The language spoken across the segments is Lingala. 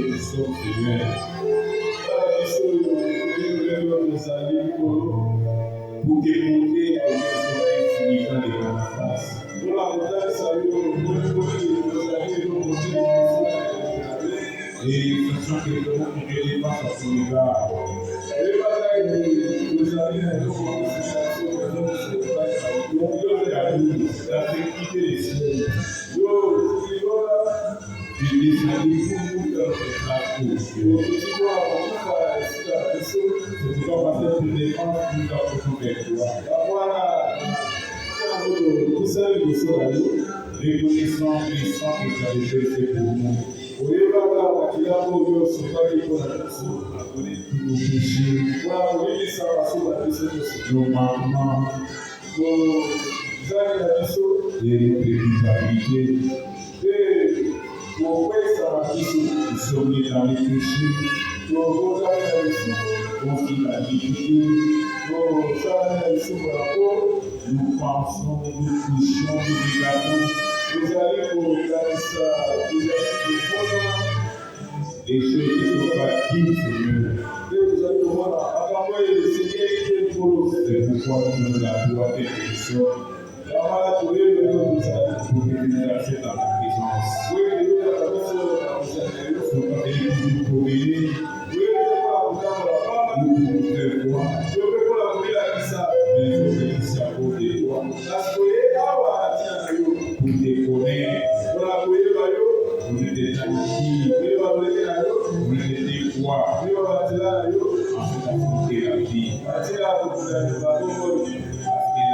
nous sommes, Seigneur. Pour démontrer combien nous sommes insignifiants devant ta face. Et sachant que nous devons prier face à son regard. La sécurité des cieux. Tu descendis pour nous dans cette place. C'est pourquoi on va faire une défense nous approchons vers toi. Reconnaissant les sangs que tu as déjà fait pour nous. Pardonner tous nos péchés, nos manquements, et notre culpabilité. Nous sommes nés dans les péchés, confidabilité. Nous pensons, nous touchons, nous regardons. Les choses qui ne sont pas dignes, Seigneur. C'est pourquoi nous nous avons été personnes pour venir rester dans ta présence. Nous sommes venus nous promener, nous nous faire voir, mais nous sommes ici à côté de toi. Pour te connaître, pour te dire, pour te voir, afin d'affronter la vie. Parce que la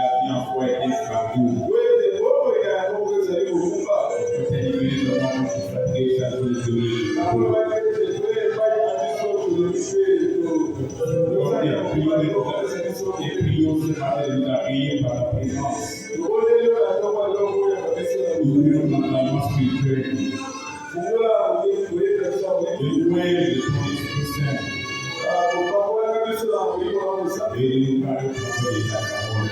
vie en foi est un fardeau. Pour te libérer de moi, je suis fatigué chaque jour de et prions ce matin de t'habiller par ta présence. Nous dans la main spirituelle. Le loin de ton Esprit Saint. Et nous parlons de ta parole.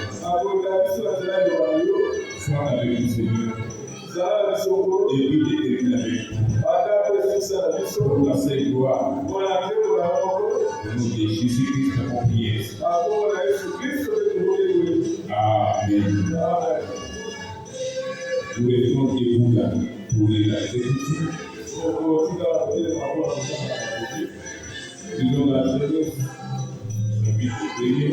Sois avec nous, Seigneur. Et puis t'éternel avec nous. Pour ta sainte gloire. Au nom de Jésus-Christ, mon prière. Amen. Nous restons debout là pour les exécutions. Disons la jeunesse, le but de prier.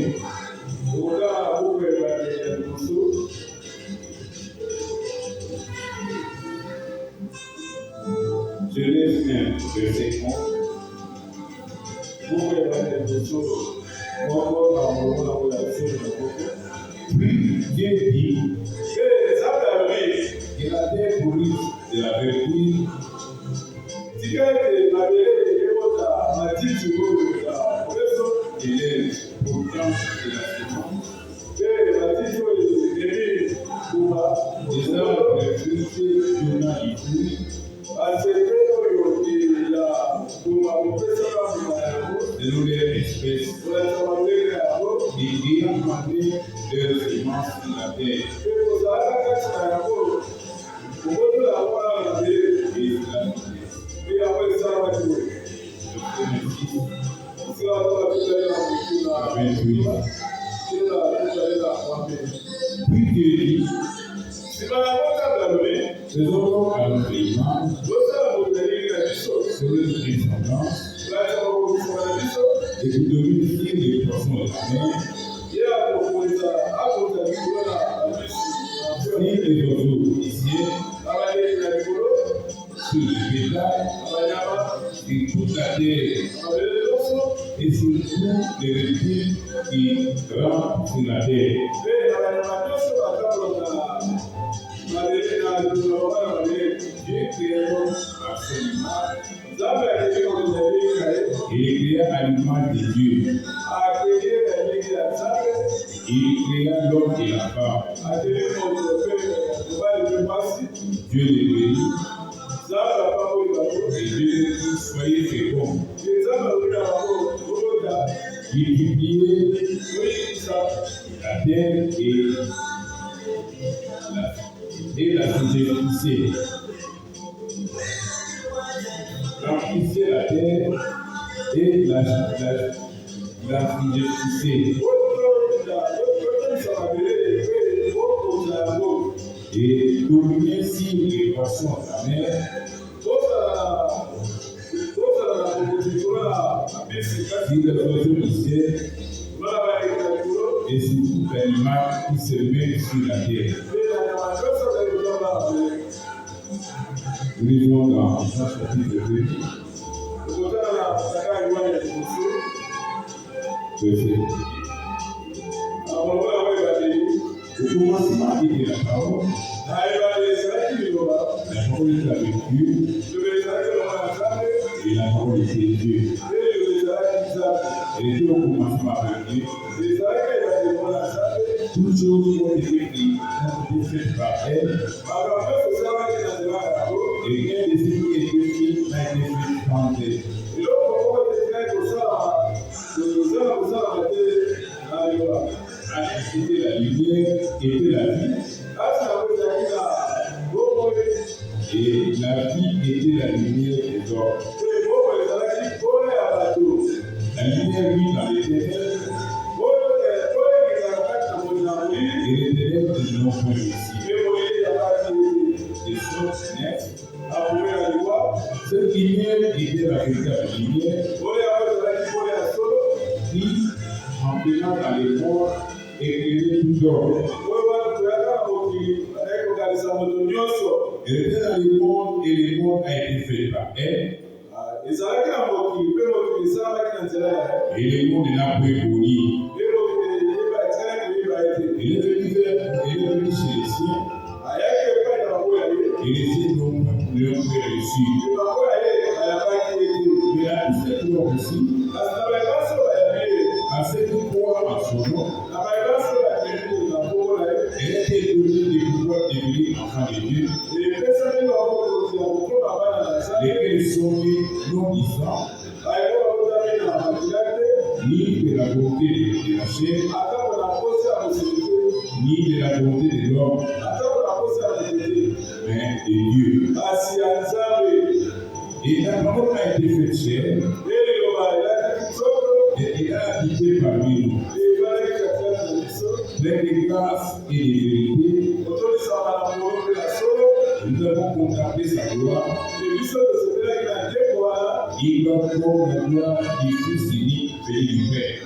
Genèse 1, verset 11. Puis Dieu dit que la terre produise de la verdure, et l'herbe portant de la semence, des arbres fruitiers donnant du fruit, de nouvelles espèces, et ayant mandé leurs semences sur la terre. Puis Dieu dit, faisons à notre image, selon notre descendance, et vous dominiez les poissons de la mer, et les oiseaux du ciel, sur le bétail, et toute la terre, et sur tous les reptiles qui rampent sur la terre. Dieu créa l'homme à son image. Il créa à l'image de Dieu. Il créa l'homme et la femme. Dieu les bénit. Et Dieu dit, soyez féconds. Multipliez la terre et la saisissez. Remplissez la la terre et la digesticée. Et dominer sur les poissons de la mer. Si les oiseaux du ciel et sur tout animal qui se met sur la terre. Nous lisons dans Jean chapitre 2, verset. Au commencement était la parole. La parole était avec Dieu. Et la parole était Dieu. Elle était au commencement avec Dieu. Toutes choses ont été faites par elle. Et rien de ce qui est fait n'a été fait sans elle. C'était la lumière, était la vie. Et la vie était la lumière des hommes. La lumière vit dans les ténèbres. Et les ténèbres ne l'ont point ici. Les choses naissent. Cette lumière était la véritable lumière qui, en venant dans les morts, éclairait tout d'or. Elle était dans le monde et le monde a été fait par elle. Et le monde n'a pas connu. Il est venu chez les siens. Et les siens n'ont pas reçu. Mais à tous ceux qui l'ont reçu, à ceux qui croient en son nom, elle a été donnée de pouvoir devenir enfant de Dieu. Lesquels sont nés non du sang, ni de la volonté de la chair, ni de la volonté de l'homme, mais de Dieu. Et la parole a été faite chair, et elle a habité parmi nous, plein de grâce et de vérité. Nous avons contemplé sa gloire. Il va comme la gloire du Fils unique venu du Père.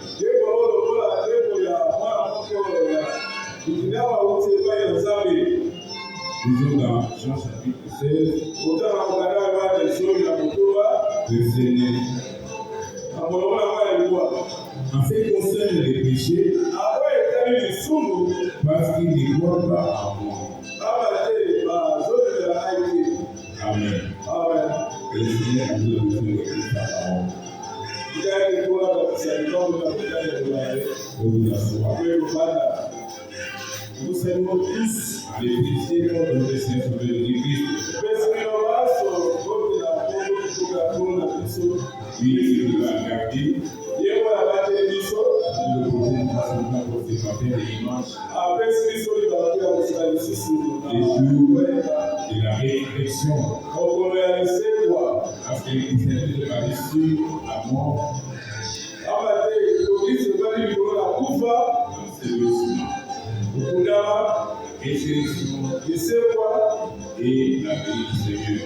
Nous sommes dans Jean chapitre 16, verset 9. En ce qui concerne les péchés, parce qu'il ne croit pas en moi. Amen. Que le Seigneur nous donne de sa parole. Vous asseoir. Nous saluons tous les féliciter contre notre Seigneur Sauveur Jésus-Christ. Lui qui nous a gardés. Le projet de rassemblement pour ce matin de dimanche. Les jours de la réflexion. Parce que l'Église n'est pas reçue à mort. C'est le et la vie du Seigneur.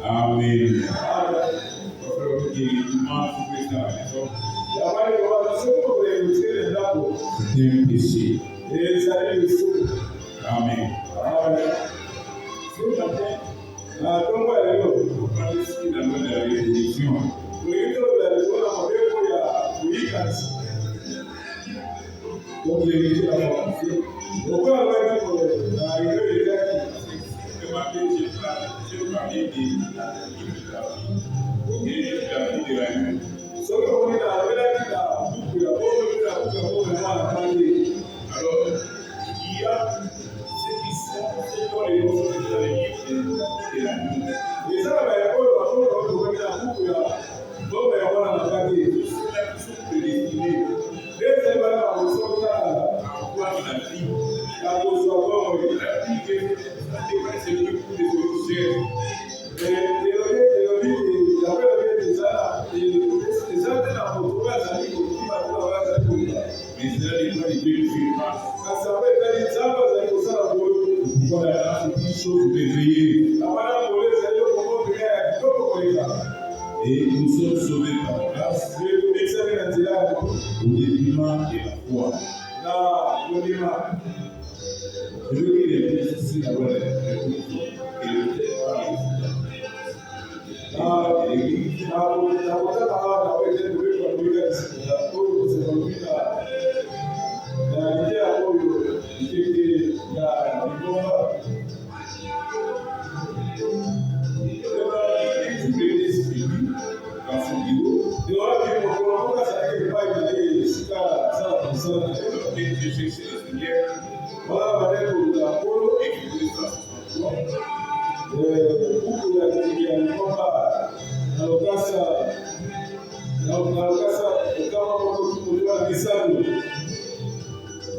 Amen. C'est un péché. Amen. Ce matin, on va parler sur la mode de la révolution. Donc, j'ai dit la formation. Pourquoi on va dire ce matin, j'ai parlé de la nuit. Alors, il y a ceux qui sont dans les notions de la nuit. Et ça, prédestinés. l'efficace. Pourquoi la grâce est une chose d'éveiller. Et nous sommes sauvés par la grâce au détriment de la foi. Je veux dire les choses ici, d'avoir les choses et le fait par l'église.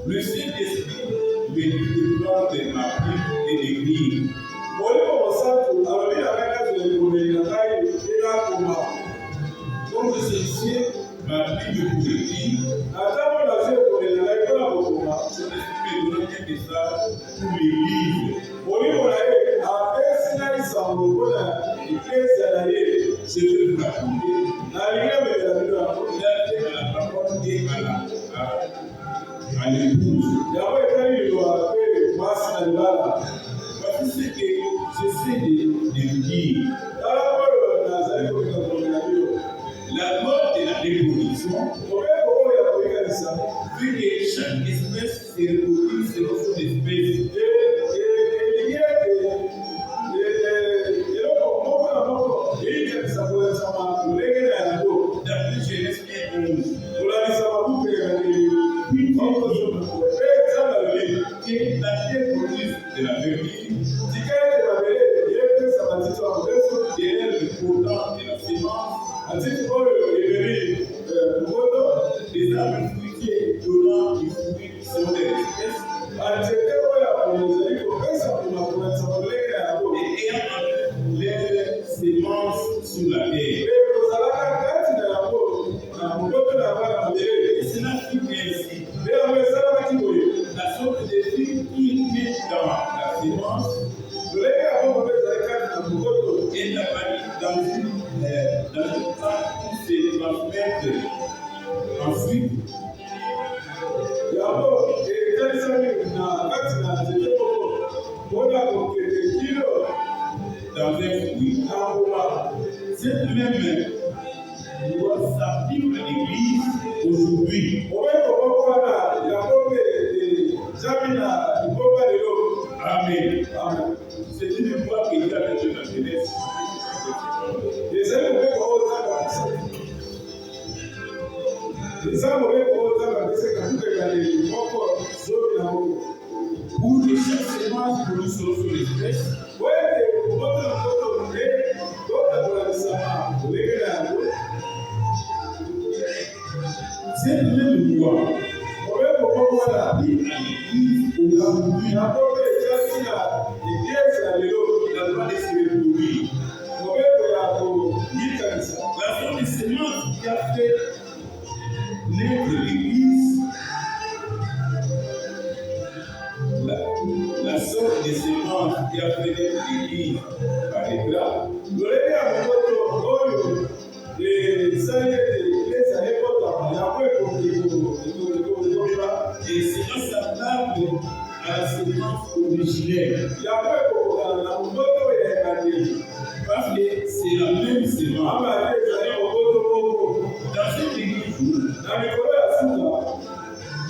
Le Saint-Esprit me déploie de ma Bible et d'écrire. Comme je sais ici, ma Bible pour écrire, Saint-Esprit me donne un message pour l'Église. C'est ce que vous racontez. À la parole et à l'épouse. Voici ce que j'essaie de dire. La mort de la reproduction, vu que chaque espèce se reproduit selon son espèce. D'après Genèse 1:11, que la terre produise de la vermine, derrière le pourtant de la sémence, des arbres fruitiers donnant du fruit selon les espèces, et ayant les semences sur la terre. Et cela fut ainsi. La sorte de vie qui est dans la sémence et la famille dans une part qui se transmettre ensuite. Dans un fruit. Cette même loi s'applique à l'Église aujourd'hui. Amen. C'est une loi qui est avec la jeunesse. Pour que chaque sémence produise son espèce, cette même loi s'applique à l'Église aujourd'hui. La loi de se reproduire. La sorte de sémence qui a fait naître l'Église, la sorte de sémence qui a fait naître l'Église paraîtra. Et c'est semblable à la sémence originelle. Parce que c'est la même sémence. Dans cette église,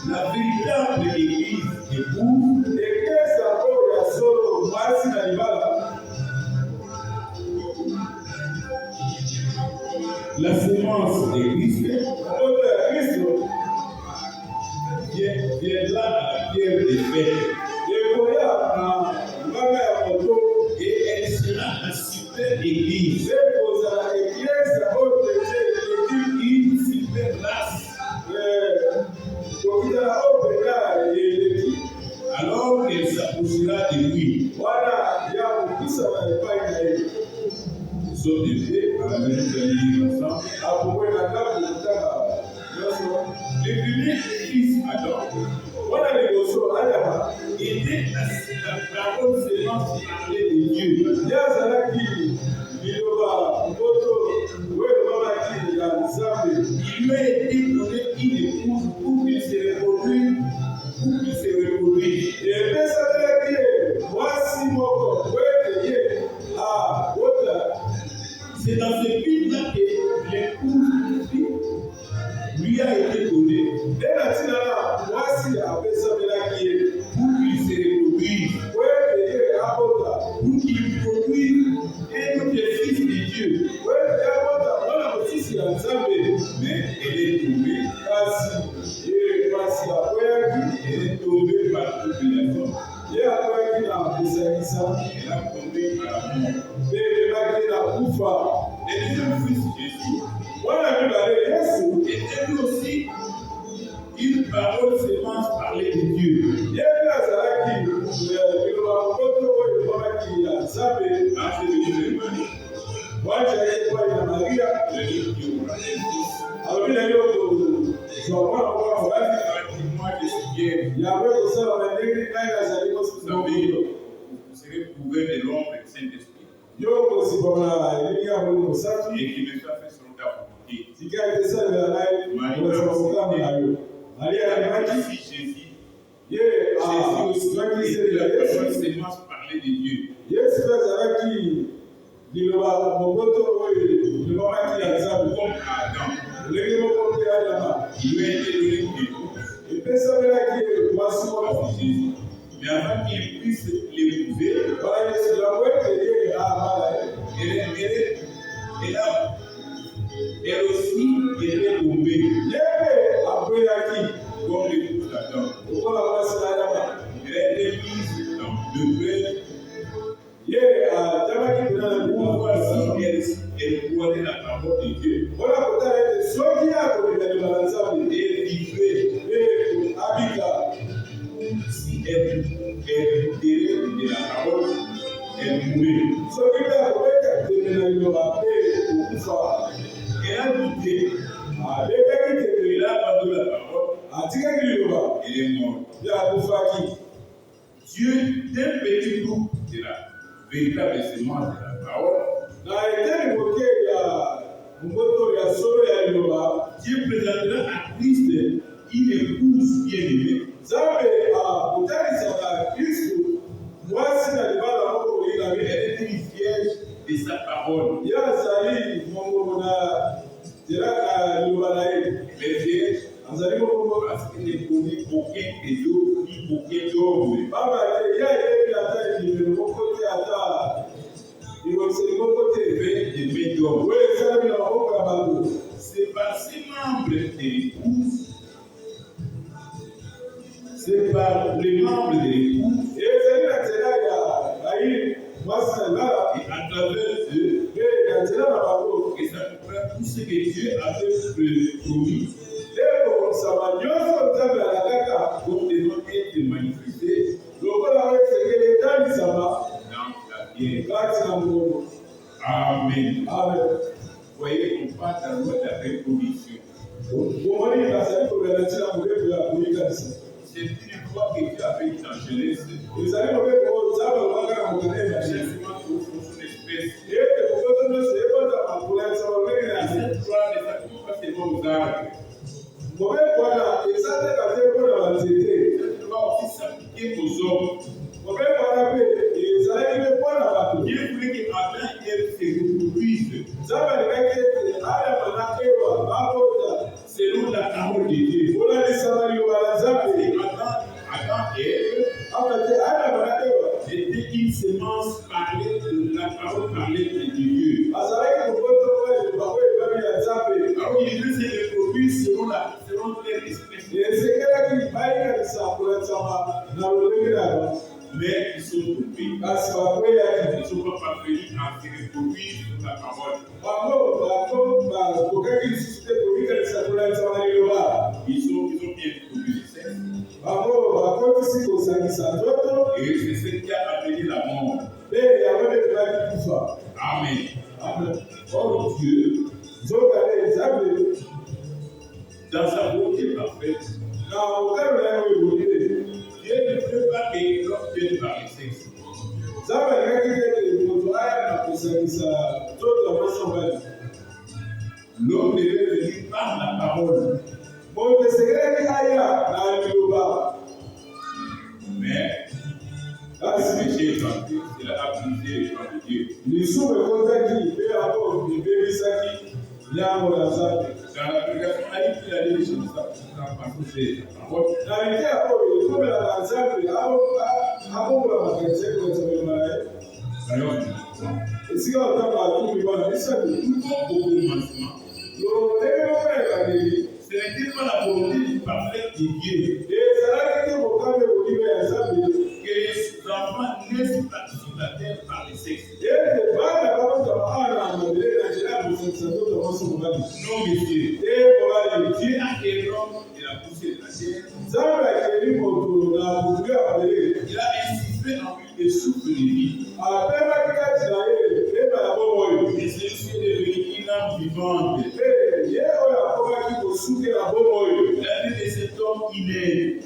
la véritable église épouse la sémence de Christ viendra à la pierre des fêtes. Et elle sera la super église. Une super race. Alors qu'elle s'approchera de lui. Nous sommes dédiés à la même famille ensemble. Le premier fils Adam la parole seulement parlait de Dieu. Il lui a été donné une épouse pour qu'il se reproduise. C'est dans ce but-là que l'épouse lui a été donnée. Pour qu'il se reproduise. Pour qu'il produise un autre fils de Dieu. Mais elle est tombée. Elle est tombée par l'obligation. Elle a tombé par la mort. Et le fils Jésus était lui aussi une parole sémence parlée de Dieu. Vous serez couvert de l'ombre du Saint-Esprit. Et qui me soit fait selon ta volonté. Marie, Jésus. Jésus aussi était la parole sémence parlée de Dieu. Comme Adam. Il lui a été donné une épouse. Jésus. Mais avant qu'il puisse l'épouser, elle aussi était tombée. Comme l'épouse d'Adam. Elle a été mise dans le père. Voici, elle croyait la parole de Dieu. Et vivait. Si elle tirait de la parole, elle mourait. Elle a douté. Elle a abandonné la parole. Elle est morte. Dieu, d'un petit groupe de la véritable semence de la parole, Dieu présentera à Christ une épouse bien-aimée. Elle est une vierge de sa parole. Les vierges, parce qu'elle ne connaît aucun cadeau ni aucun d'homme. C'est par ces membres de l'épouse, c'est par les membres de l'épouse, et à travers eux, et ça comprend tout ce que Dieu avait promis. Donc, les autres être manifestés dans la vie. Amen. Voyez, on parle dans la révolution. C'est une fois que Dieu avait dit en Genèse, Dieu voulait que Adam et Ève se reproduisent selon la parole de Dieu. Adam et Ève étaient une semence parlée de la parole parlée de Dieu. Alors il devait se reproduire selon leur espèce. Mais ils sont tombés. Ils ne sont pas parvenus à se reproduire sur la parole. Ils ont bien produit le sexe. Et c'est ce qui a amené la mort. Amen. Oh Dieu, dans sa volonté parfaite, Dieu nous veut pas que l'homme vienne par le sexe. L'homme devait venir par la parole. Mais quand le péché est entré, il a abusé le plan de Dieu. Dans la prédication, il a dit les choses parce que c'est la parole. Ce n'était pas la volonté parfaite de Dieu que les enfants naissent sur la terre par le sexe. Non, monsieur. Dieu a créé l'homme de la poussière de la terre. Il a insisté en lui des souffles de vie. Et celui-ci est devenu une âme vivante. Il a dit de cet homme inné.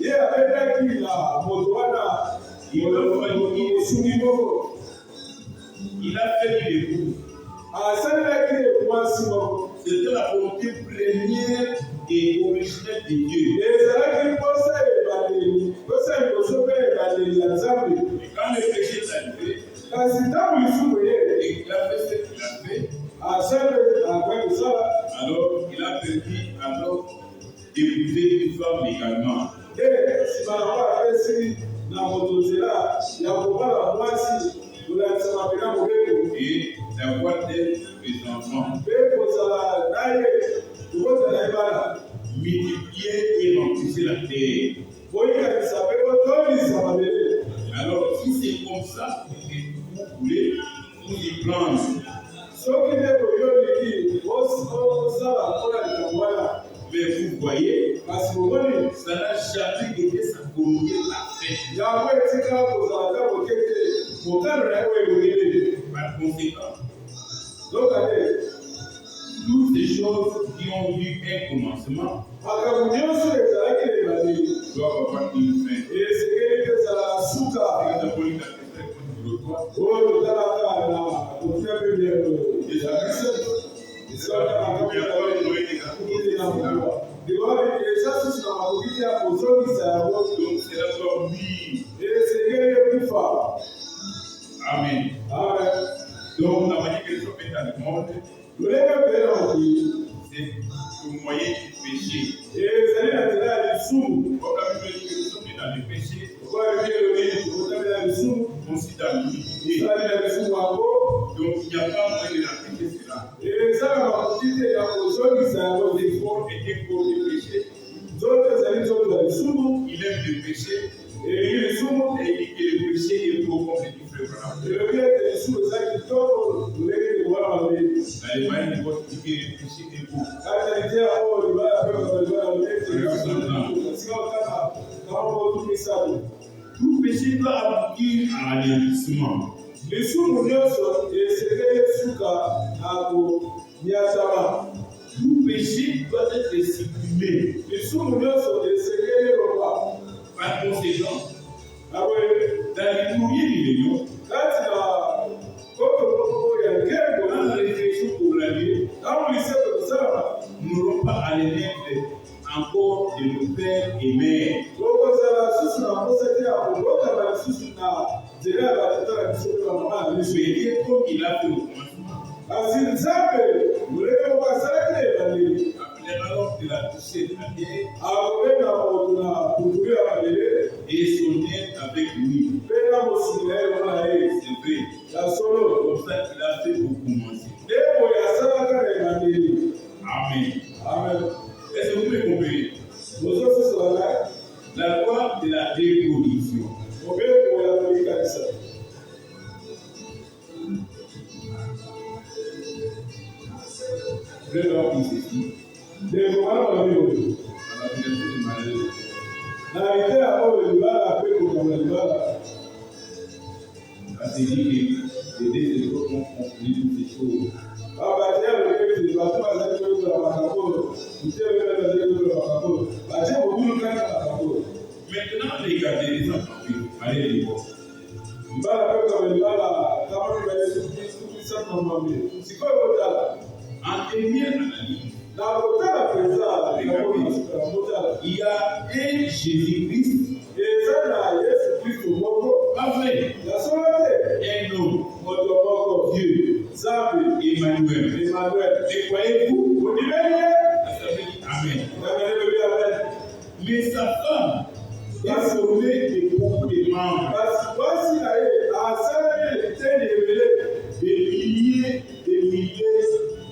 Il a fait du époux. C'était la volonté première et originelle de Dieu. Et quand le péché est arrivé, et qu'il a fait ce qu'il a fait, alors il a permis à l'homme d'épouser une femme également. Et d'avoir des enfants. Multiplier et remplir la terre. Alors, si c'est comme ça que vous voulez vous y prendre, mais vous voyez, ça n'a jamais été sa volonté parfaite. Par conséquent, toutes ces choses qui ont eu un commencement doivent avoir une fin. Amen. Donc, la manière que les hommes sont dans le monde, c'est le moyen du péché. Comme la Bible dit que nous sommes dans le péché, aussi dans l'unité. Donc, il n'y a pas moyen de l'appliquer cela. L'effort était pour le péché. Il aime le péché. Et il dit que le péché est pour comme le dit frère Branham. L'Allemagne dit que le péché est pour. Tout péché doit aboutir à l'enrichissement. Tout péché doit être supprimé. Par conséquent, dans les premiers milléniums, dans la réflexion pour la vie, nous n'aurons pas à les mettre encore de nos pères et mères. Mais comme il a fait au commencement, après alors de la toucher de la terre et son aide avec lui. C'est vrai. Comme ça qu'il a fait pour commencer. Amen. Est-ce que vous pouvez comprendre? La loi de la révolution. Le Lord dit ceci. C'est dit que les deux ont compris toutes ces choses. Maintenant, regardez les enfants. analyse, il y a un Jésus-Christ, pas vrai, un homme, Dieu, Emmanuel. Et croyez-vous? Amen. Mais sa femme a formé beaucoup de membres,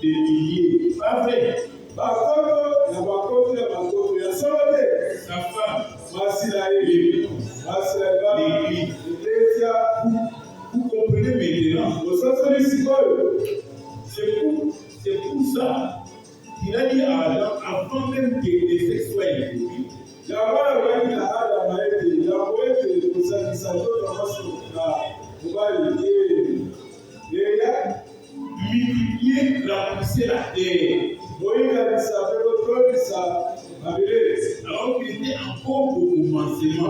des milliers. Pas vrai? Sa femme, l'église. Vous comprenez maintenant? C'est pour ça qu'il a dit à Adam, avant même que les sexes soient introduits, multiplier, remplacer la terre. Alors qu'il était encore au commencement.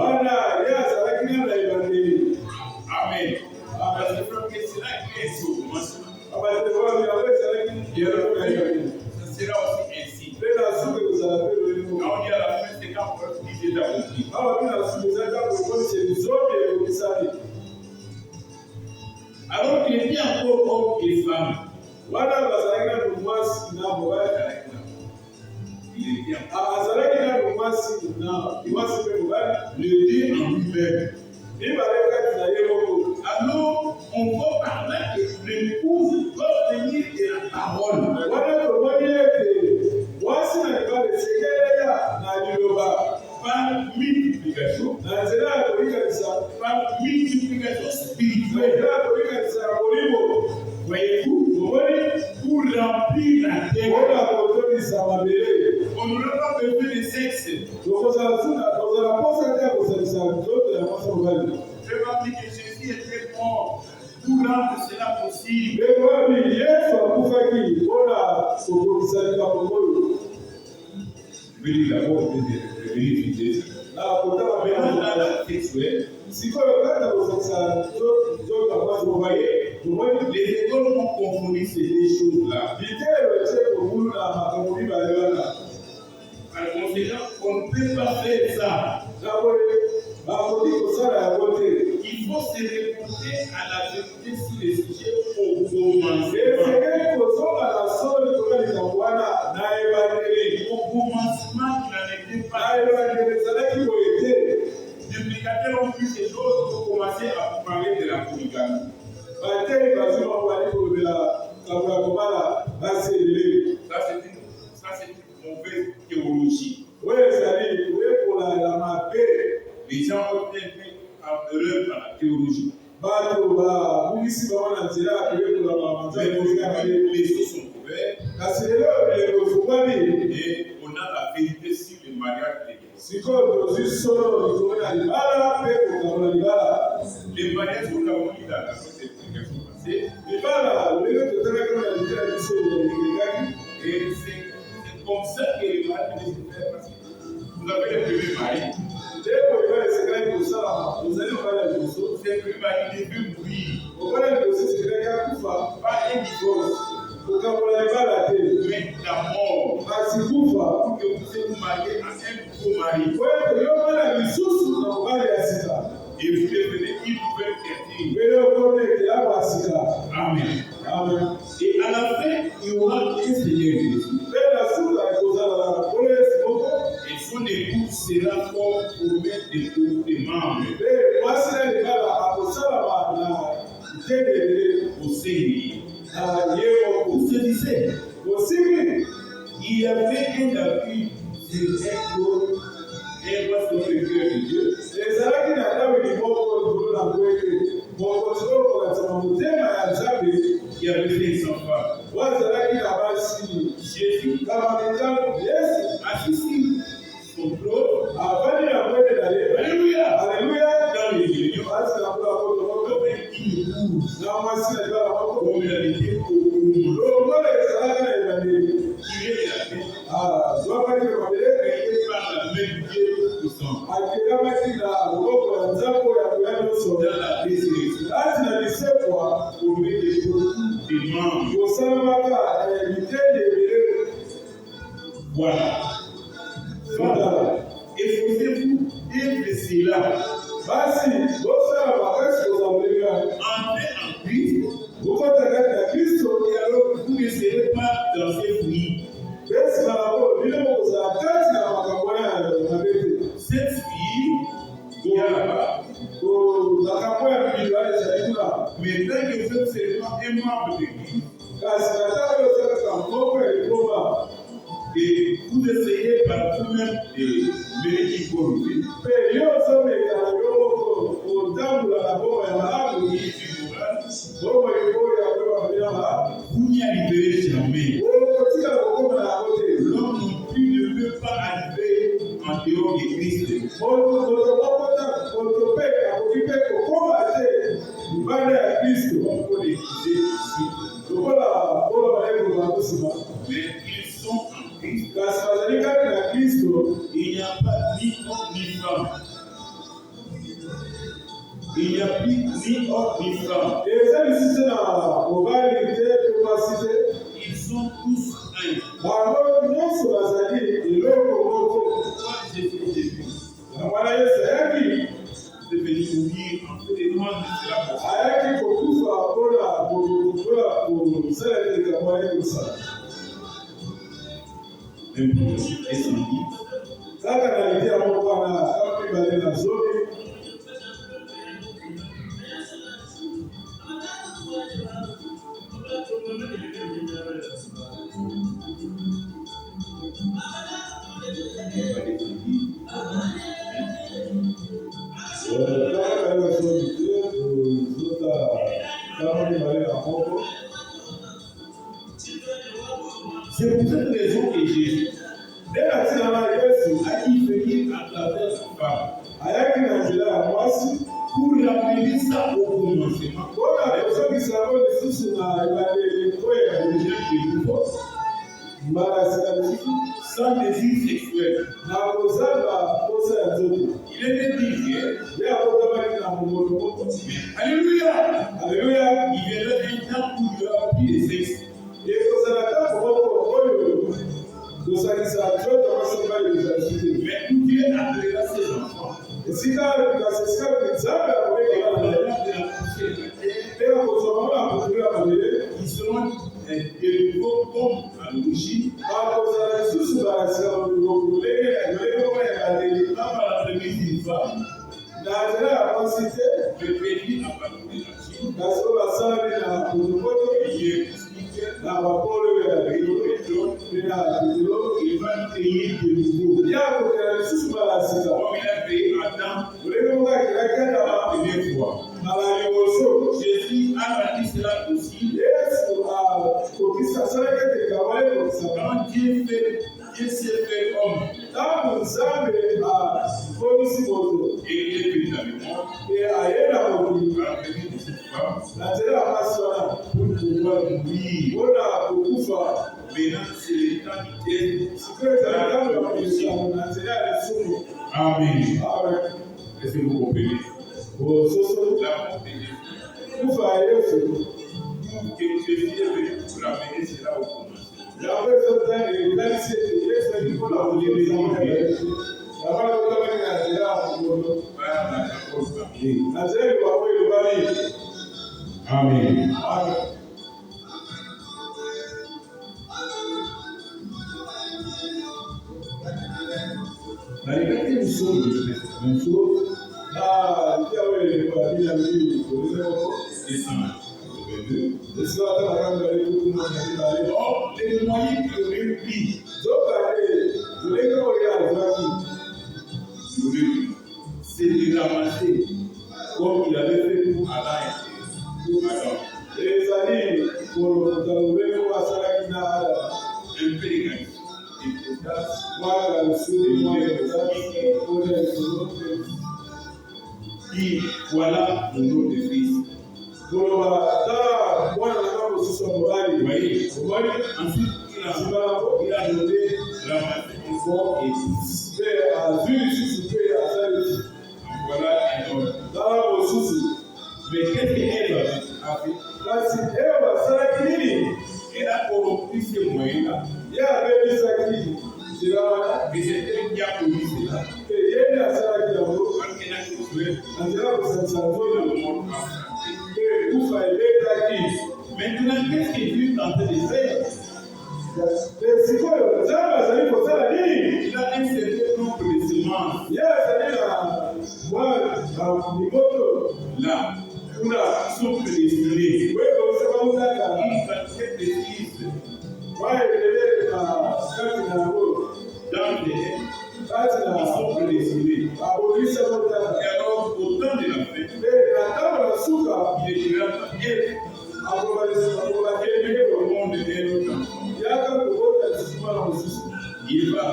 Amen. Parce que c'est là qu'il est au commencement. Ça sera aussi ainsi. Quand on dit à la fin, c'est quand on va utiliser d'accompli. Alors qu'il était encore homme et femme. Il était le Dieu en lui-même. Alors, on voit par là que l'épouse doit venir de la parole. Par multiplication. Par multiplication spirituelle. Voyez-vous, pour remplir la terre, on n'aura pas besoin de sexe. Je vais dire que Jésus était mort pour rendre cela possible. Je vais dire d'abord vérifier. Vous voyez, les écoles ont confondu ces deux choses-là. Par conséquent, on ne peut pas faire ça. Il faut se reporter à la vérité sur les sujets au commencement, il n'en était pas. Les prédicateurs ont pris ces choses pour commencer à parler de la polygamie. Ça, c'est une mauvaise théologie. Les gens ont été en erreur dans la théologie. Mais les choses sont ouvertes. Et on a la vérité sur le mariage de l'Église. Les mariages qu'on a eu dans la prédication passée. Et c'est comme ça que les mariages se fait parce que vous avez le premier mari. C'est le premier mari qui veut mourir. Pas un divorce. Mais la mort. Pour que vous vous mariez à un nouveau mari. Et vous devenez une nouvelle personne. Amen. Et à la fin, il y aura un Seigneur Jésus. Et son épouse sera comme pour mettre des membres au Seigneur. Vous se disiez, il y avait un appui sur un trône et voici le cœur de Dieu. Il y avait fait son frère. Jésus assis sur son trône. Alléluia. Dans les réunions, comme il a été au Voilà. Voilà. Efforcez-vous d'être cela. Basi, bosa wakati kuzaulika. Entrez en Christ. Uko ndani Kristo, Et alors, vous ne serez pas dans ces fruits. basi hapo vile mkoza kati na makamwana na bete. Cette fille, il y a là-bas. Makamwana milioni za kila. Maintenant que vous êtes seulement un membre de l'Église, Kasi nataka leo sasa kama ilikuwa et vous essayez par vous-même de mener qui corrompt. pe leo sasa ndio kwa la bomba ya malabu Qui est immoral, bomba ilikuwa ya kwa bila vous n'y arriverez jamais. katika bomba la wote. L'homme non plus ne peut pas arriver en dehors de Christ. Baada ya Kristo On peut l'écouter ici. Mais ils sont en Christ. Il n'y a pas ni homme ni femme. Il n'y a plus ni homme ni femme. Ils sont tous un. Pourquoi Jésus est venu mourir en fait des noirs de cela. Même et son livre. C'est pour cette raison que Jésus a dit venir à travers sa femme pour ramener ça au commencement. Sans désir sexuel. Il était dit que Alléluia. Alléluia. Il y avait un temps où il y aura plus de sexe. Mais où Dieu appellera ses enfants. Et la loi de la poussière, ils seront de nouveau comme à l'origine. Par l'après-midi, une femme, le pays a parcouru la Chine. Il va créer de nouveau. Comme il a créé Adam la première fois. Jésus a bâti cela aussi. Quand Dieu s'est fait homme, et il est venu dans le monde, il a venu de cette femme pour pouvoir mourir. Maintenant, c'est le temps du Amen. Est-ce que vous comprenez? L'amour de Jésus. Que Jésus est venu pour ramener cela au commencement. Amen. Dans les quatrième psaume de la même chose, les moyens qui auraient pris, c'est de ramasser comme il avait fait pour Adam. Un peu de dit voilà mon nom de fils. Vous voyez, ensuite il a donné la matrice encore et fils. Voilà un homme. Mais qu'est-ce qu'Ève a fait? Elle a corrompu ces moyens-là. Mais c'est elle qui a produit cela. Maintenant, qu'est-ce que Dieu est en train de faire? Il a un certain nombre de semences. Là, qui sont prédestinées. Il va très précise. Dans les qui sont prédestinés. Et alors, au temps de la fête, il est déjà au monde de notre enfant. Il va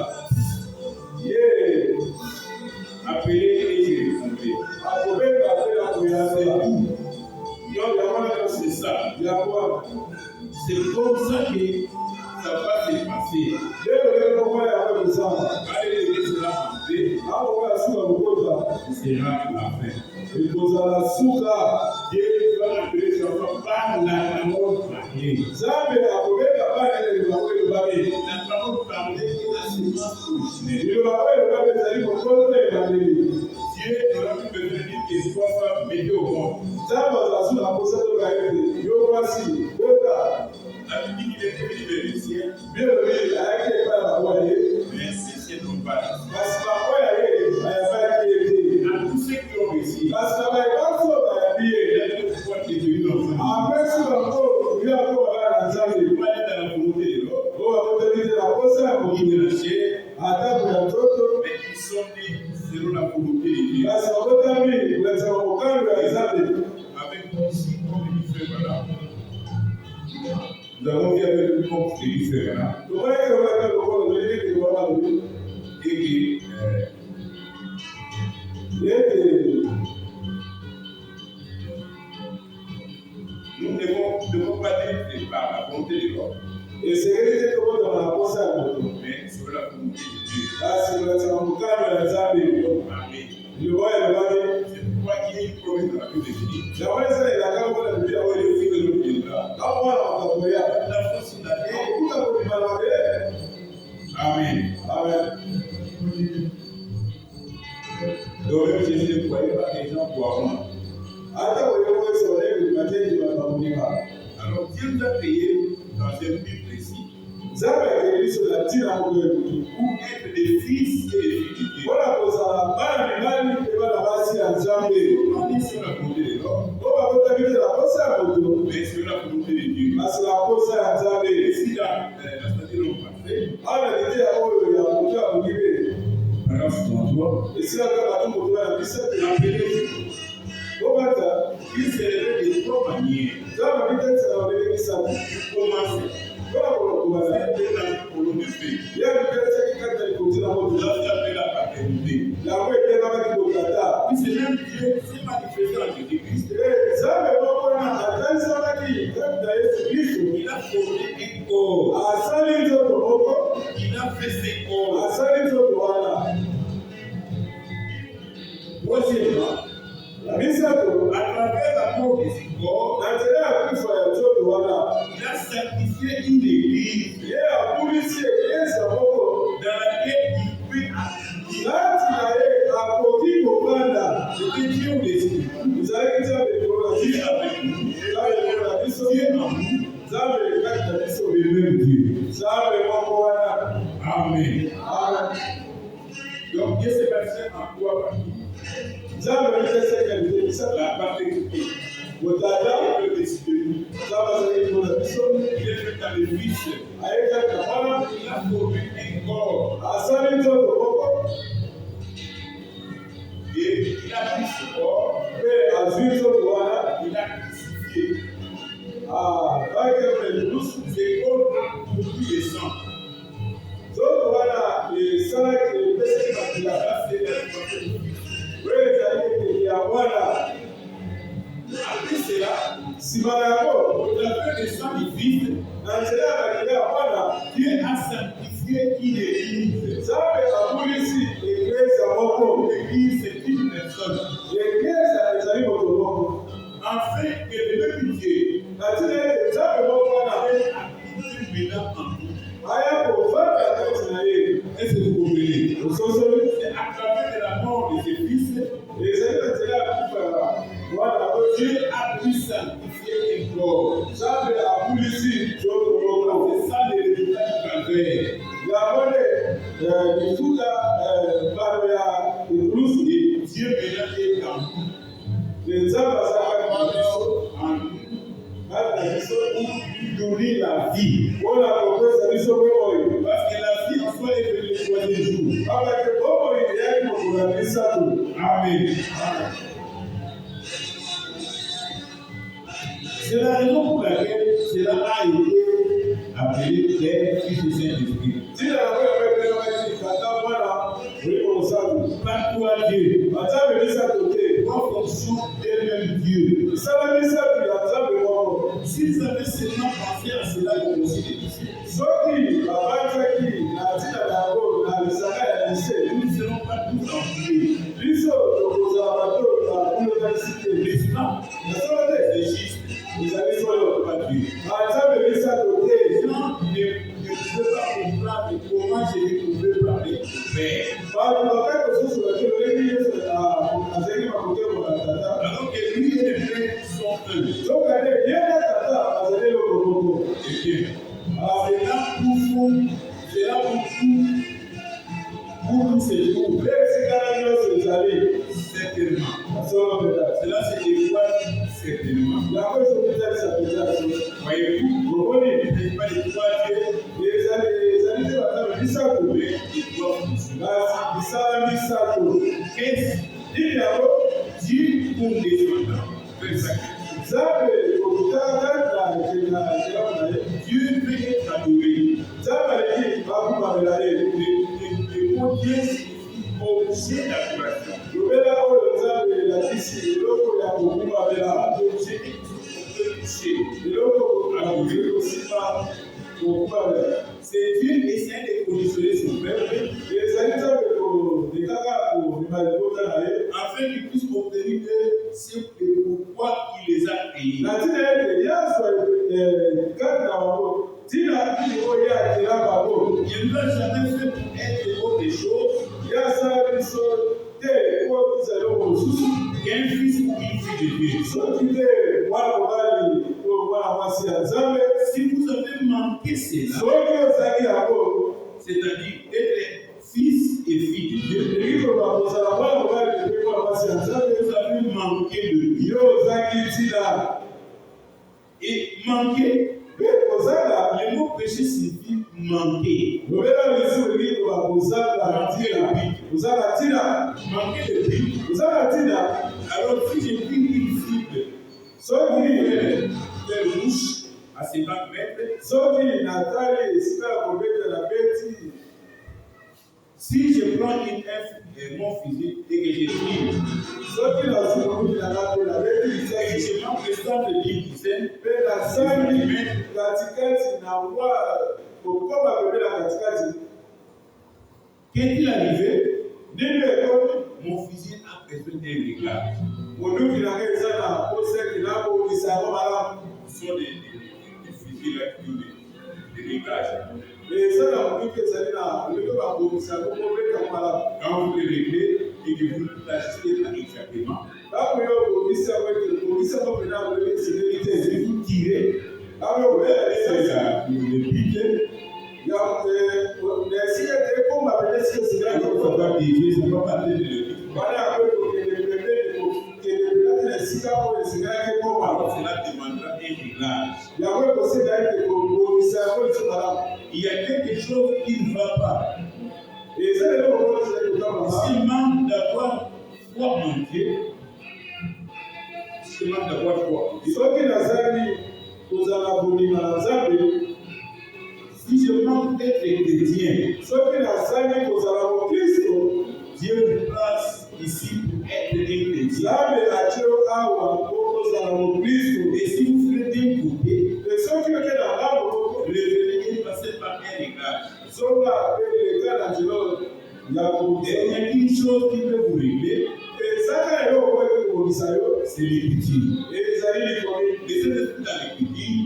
appeler et se répondre. C'est ça. C'est comme ça que ça va se passer. Allez, cela sera la fin. Dieu va appeler son enfant par la parole parlée. La parole parlée est la sémence originelle. Dieu n'aura plus besoin de dire que soit mettez au monde. La Bible dit qu'il est venu vers le ciel. Mais c'est ciel non pas. À tous ceux qui ont réussi, il a le pouvoir de devenir l'enfant. Il va aller dans la volonté de l'homme. Il est la chair, mais ils sont nés selon la volonté de Dieu. Avec ici, comme il fait voilà. Nous avons vu avec le compte de différents. Nous ne devons pas être par la volonté de l'homme. Mais sur la volonté de Dieu. Amen. C'est pourquoi il y a une promesse dans la Bible de Dieu. La force de la terre. Amen. Donc, même Jésus ne croyait pas que les gens croient. Alors, Dieu nous a créés dans un but précis. Pour être des fils et des filles de Dieu. On est sur la volonté de l'homme. Mais sur la volonté de Dieu. Et si la statue l'homme parfait, paragraphe 33, il s'élevait de trois manières. Pour commencer, c'était la colonne de paix. Il a fait la paternité. Puis c'est même Dieu qui s'est manifesté en Jésus-Christ. Il a formé un corps. Il a fait ses corps. Troisièmement, à travers la mort de ce corps, il a sacrifié une église dans laquelle il peut appliquer ce que Dieu décide. Dieu avec nous. Dieu en nous. Le même Dieu. Amen. Donc Dieu s'est passé en trois parties. La partie qui il est fait dans le Fils. Il a formé un corps. Et il a pris ce corps. Il a crucifié. Ce corps a produit le sang. Après cela, au travers des sang du Fils, Dieu a sanctifié une église. L'église, c'est une personne. Afin que le même Dieu maintenant en nous. c'est à travers de la mort de ses fils, Dieu a pu sanctifier un corps. C'est ça le résultat du calvaire. Et Dieu maintenant est en nous pour lui donner la vie. Parce que la vie en soi est venue le troisième jour. Amen. C'est la raison pour laquelle cela a été appelé Père, Fils et Saint-Esprit. Par toi Dieu, en fonction d'elle-même Dieu. S'ils avaient seulement pensé à cela, ils ont aussi des disciples. Nous ne serons pas tous envoyés. L'islam, c'est juste. Vous avez soit pas Dieu. Les gens ne peuvent pas comprendre comment je ne pouvais parler. Mais alors que lui et le Père sont un. C'est là pour nous c'est tout. Certainement. Cela se dévoile certainement. Voyez-vous, ce n'est pas les trois dieux, mais les trois fonctions. Dieu pour descendant. Dieu veut être adoré. Le mot Dieu signifie objet d'adoration. C'est Dieu essayant de conditionner son peuple afin qu'il puisse obtenir ce pourquoi il les a créés. Il ne l'a jamais fait pour être autre chose qu'un fils ou une fille de Dieu. Si vous avez manqué cela, c'est-à-dire être fils et fille de Dieu, vous avez manqué de Dieu. Et manquer, le mot péché signifie manquer. Manquer le but. Alors si je dis une cible, de bouche à ses 20 mètres, si je prends mon physique et que je tire, et que je manque le temps de dire qu'est-il arrivé? Mon physique a besoin d'un réglage. Ce sont des fusils là qui ont des réglages. Quand vous les réglez et que vous l'ajustez exactement, si vous tirez, le but, ça va dévier, ça va parler de le but. Alors cela demandera un réglage. Il y a quelque chose qui ne va pas. S'il manque d'avoir foi en Dieu, s'il manque d'avoir foi, si je manque d'être chrétien, Dieu me place ici pour être un chrétien. Et si vous faites d'un côté, le vérité passer par un réglage. Et il y a une chose qui peut vous régler, c'est l'écriture. Laissez le tout dans l'écriture.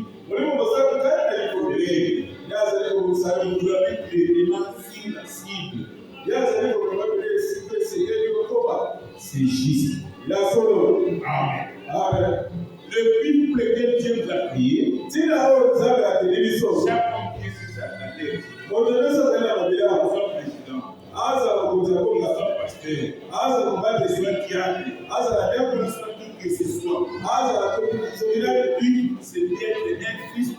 Vous avez clairement sur la cible. c'est juste. Ya solo. Amen. Amen. Le but pour lequel Dieu vous a prié, Tina o zaga television. chaque homme qui est sur sa tête, Modernesa zana il mabia. soit président, Aza il kuzakoka. soit pasteur, Aza kubate il swa. soit diable, Aza na il diabo. soit qui que ce soit. Aza na toki. Le but, c'est d'être un fils.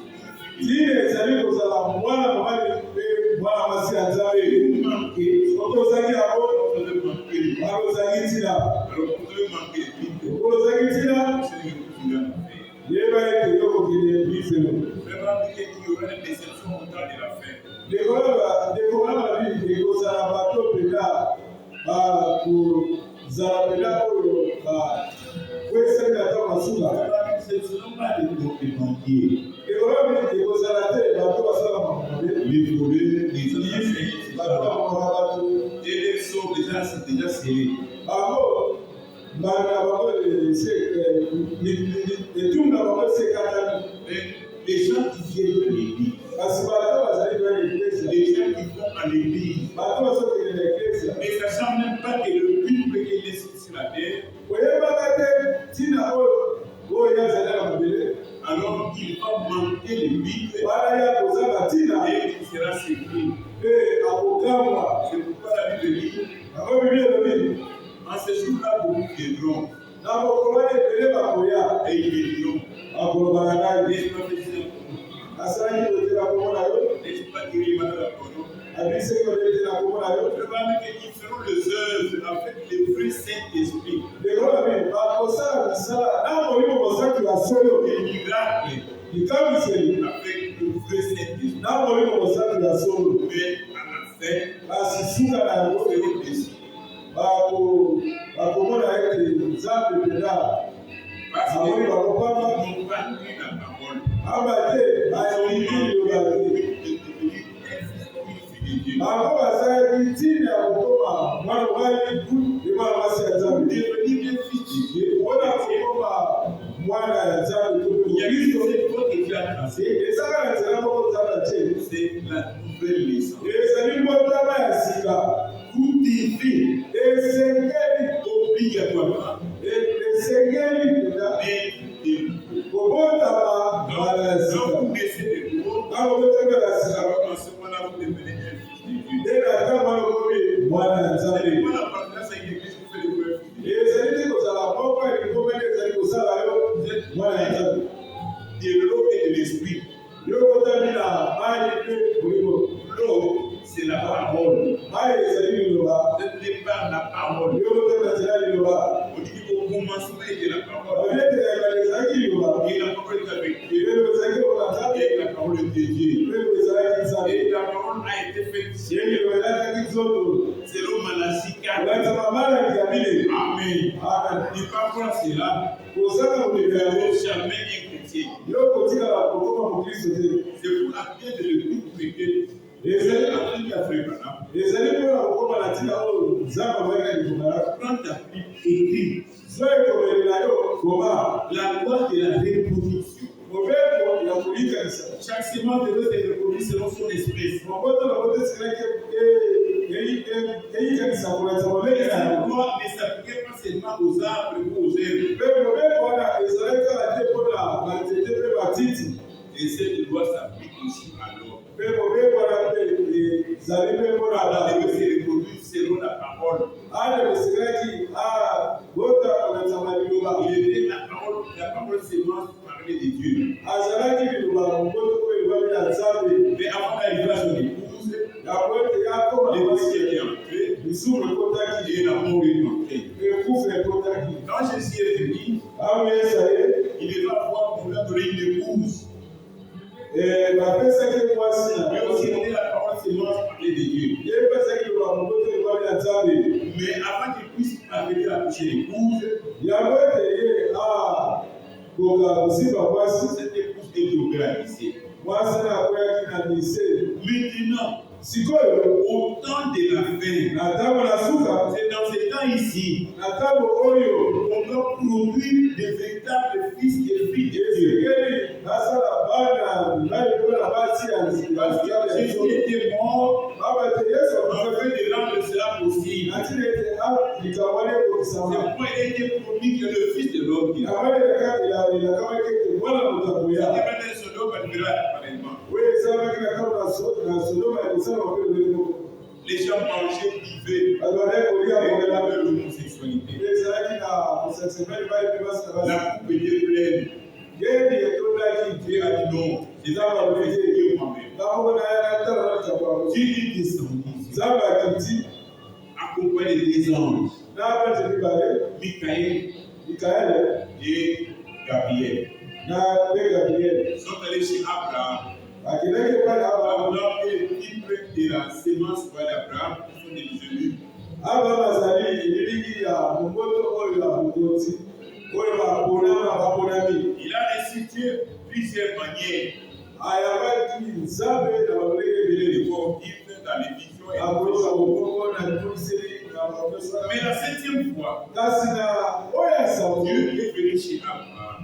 Zile zali kozala mwana mobali mpe mwana mwasi ya Nzambe. Manquer, Soki ozali yango, vous allez manquer. ozali ntina. Alors vous devez manquer de vite. Ozali ntina, C'est ce que vous devez faire. yeba ete yokokende biselo. Vraiment, il y aura des déceptions au temps de la fin. Ndeko na bibi ekozala bato mpena kozala mpena oyo kwesengela ata masuka. Ce ne seront pas des banquiers, Ndeko na bibi ekozala te bato basala makambo mabe. les voleurs, les assassins, Bato bamaka bato. et les sauts déjà, c'est déjà serré. Bango mbala na bango etumbu na bango esekatani. Mais les gens qui viennent de l'église, Kasi bato bazali koya na eklezia. les gens qui vont à l'église, Bato bazokende na eklezia. ne sachant même pas que le but pour lequel il est sur la terre, Oyebaka te ntina oyo yazali na mabele. alors il va manquer le but Wana ya kozanga ntina et il sera séparé. mpe akokamwa. C'est pourquoi la Bible dit, Yango Biblia elobi en ce jour-là, beaucoup viendront na mokolo wana ebele bakoya et ils viendront. akolobaka ngai. N'est-ce pas que c'est Asalaki kotela kombo na yo, n'est-ce pas qu'il y a la parole? abisaki kotela kombo na yo. Vraiment qu'ils feront les œuvres avec le vrai Saint-Esprit, Ndeko na bibi bakosala misala na molimo mosaki ya solo les miracles likamiseli avec le vrai Saint-Esprit. na molimo mosaki ya solo. Mais à la fin, Kasi suka na yango nous ferons des bakomona ete Nzambe mpena parce amoni qu'ils bakopama n'ont pas lu la parole. amba te bayoki liloba te. Bango bazalaki ntina ya kokoma mwana mobali mpe mwana mwasi ya Nzambe. Devenir un fils de Dieu, Mpona kokoma mwana ya Nzambe to il y a Kristo, une époque qui a tracé, ezaka na nzela moko Nzambe atie. c'est la nouvelle naissance. Ezali mbotama ya sika. Vous devez Esengeli obligatoirement esengeli mpena être kobotama mbala ya donc, sika. quand vous naissez de nouveau, Na kobotama ya sika. alors en ce moment-là, vous devenez un fils de Dieu. Nde na kama lokomi mwana ya Ce Nzambe. n'est pas l'appartenance à une église qui fait de vous un fils de Dieu. Ezali te kozala moko elingo mene ezali kosala yo mwana ya Nzambe. De l'eau et de l'esprit. Yo kotami na mai mpe bolingo. L'eau, c'est la parole. Mai ezali liloba. Vous êtes par la parole. Yo kotami na nzela liloba. On dit qu'au commencement était la parole. Babetela ezalaki liloba. Et la parole est avec Dieu. Ebelo ezalaki lokola Nzambe. Et la parole est de Dieu. Ebelo ezalaki Nzambe. Et la parole a été faite Ye liloba ezalaki nzoto. selon Malachie 4. Olanzama malaki ya bile. Amen. Amen. Ne pas voir cela, Kozala koleka yango. jamais un chrétien. Yo kotikala kokoma mokristo te. C'est pour la bien de l'église pour laquelle Ezali l'Afrique africaine. ezali mpona kokoma na ntina oyo Nzambe amayaka likomala. Prends ta Bible, écris So ekomelela yo koma. la loi de la reproduction. Mobeko ya kolikanisa. Chaque semence devait se reproduire selon son espèce. Moboto na bote esilaki eyikanisa kolanza mobeko Mais na cette yango. loi ne s'appliquait pas seulement aux arbres ou aux herbes. Mpe mobeko wana ezalaki kaka te mpona banzete mpe matiti. Et cette loi s'applique aussi à l'homme. Mpe mobeko wana mpe ezali mpe mpona On devait bantu. se reproduire selon la parole. Ana esilaki bota kolanza maliloba. Il était la parole seulement parlait de Dieu. Azalaki liloba moboto oyo elobami na Nzambe. Mais avant d'arriver à son épouse, Yango ete yakoma les mwasi voici étaient entrés lisumu ekotaki et la mort est entrée. ekufa ekotaki. Quand Jésus est venu, Amu Yesu aye il va voir pour lui donner une épouse. bapesaki mwasi na Mais aussi, c'était la parole seulement parlait de Dieu. yepesaki liloba moboto elobami na Nzambe. Mais avant qu'il puisse parvenir à toucher l'épouse, Yango ete ye akoka kosimba mwasi, cette épouse est organisée. mwasi na akweyaki na mise. Maintenant, Sikoyo au temps de la fin, na ntango na suka, c'est dans ce temps ici, na ntango oyo on doit produire de véritables fils et filles de Dieu. esekeli nasala bana mibali mpona na basi Parce que Jésus était mort baba ete Yesu afin de rendre cela possible. natina ete likambo wana ekokisa C'est pourquoi il a été promis que le Fils de l'homme viendra. Sodome admira pareillement. Les gens mangeaient, vivaient, et avaient l'homosexualité. La coupe était pleine. Dieu a dit non, c'est ça que je vais dire moi-même. Dieu descendit, accompagné des anges, Michael et Gabriel. Ils sont allés chez Abraham. Abraham est le type de la sémence d'Abraham, qui sont des élus. Il a restitué plusieurs manières pour vivre dans les visions et mais la septième fois, Dieu est venu chez Abraham.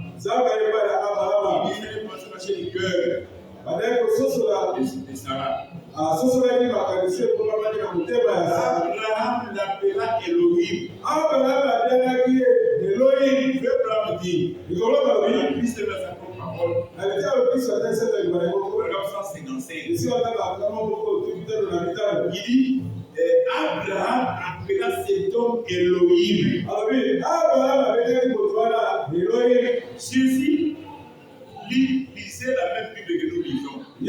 Il est passé chez le cœur de Sarah. Abraham l'appela Elohim. Abraham dit, il puisse de sa propre parole. Il dit, Abraham appela cet homme Elohim. Jésus lisait la même Bible que nous lisons. Ces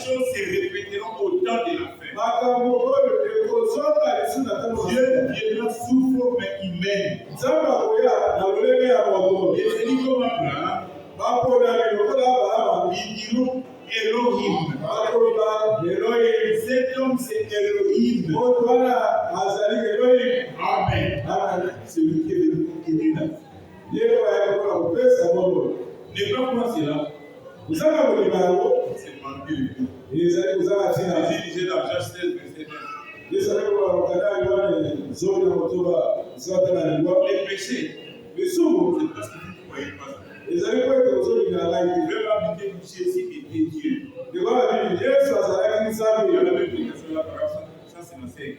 choses se répéteront au temps de la fin. Dieu viendra sous forme humaine. Et c'est dit comme Abraham, ils diront Elohim. Cet homme c'est Elohim. Amen. C'est lui qui est venu aider la vie. Ne pas croire cela. C'est manquer le but. J'ai lisé dans Jean 16, verset 9. Les péchés, c'est parce que vous ne croyez pas ça. Vous devez habiter Jésus était Dieu. Il y a la même explication là par rapport à ça, c'est ma sœur.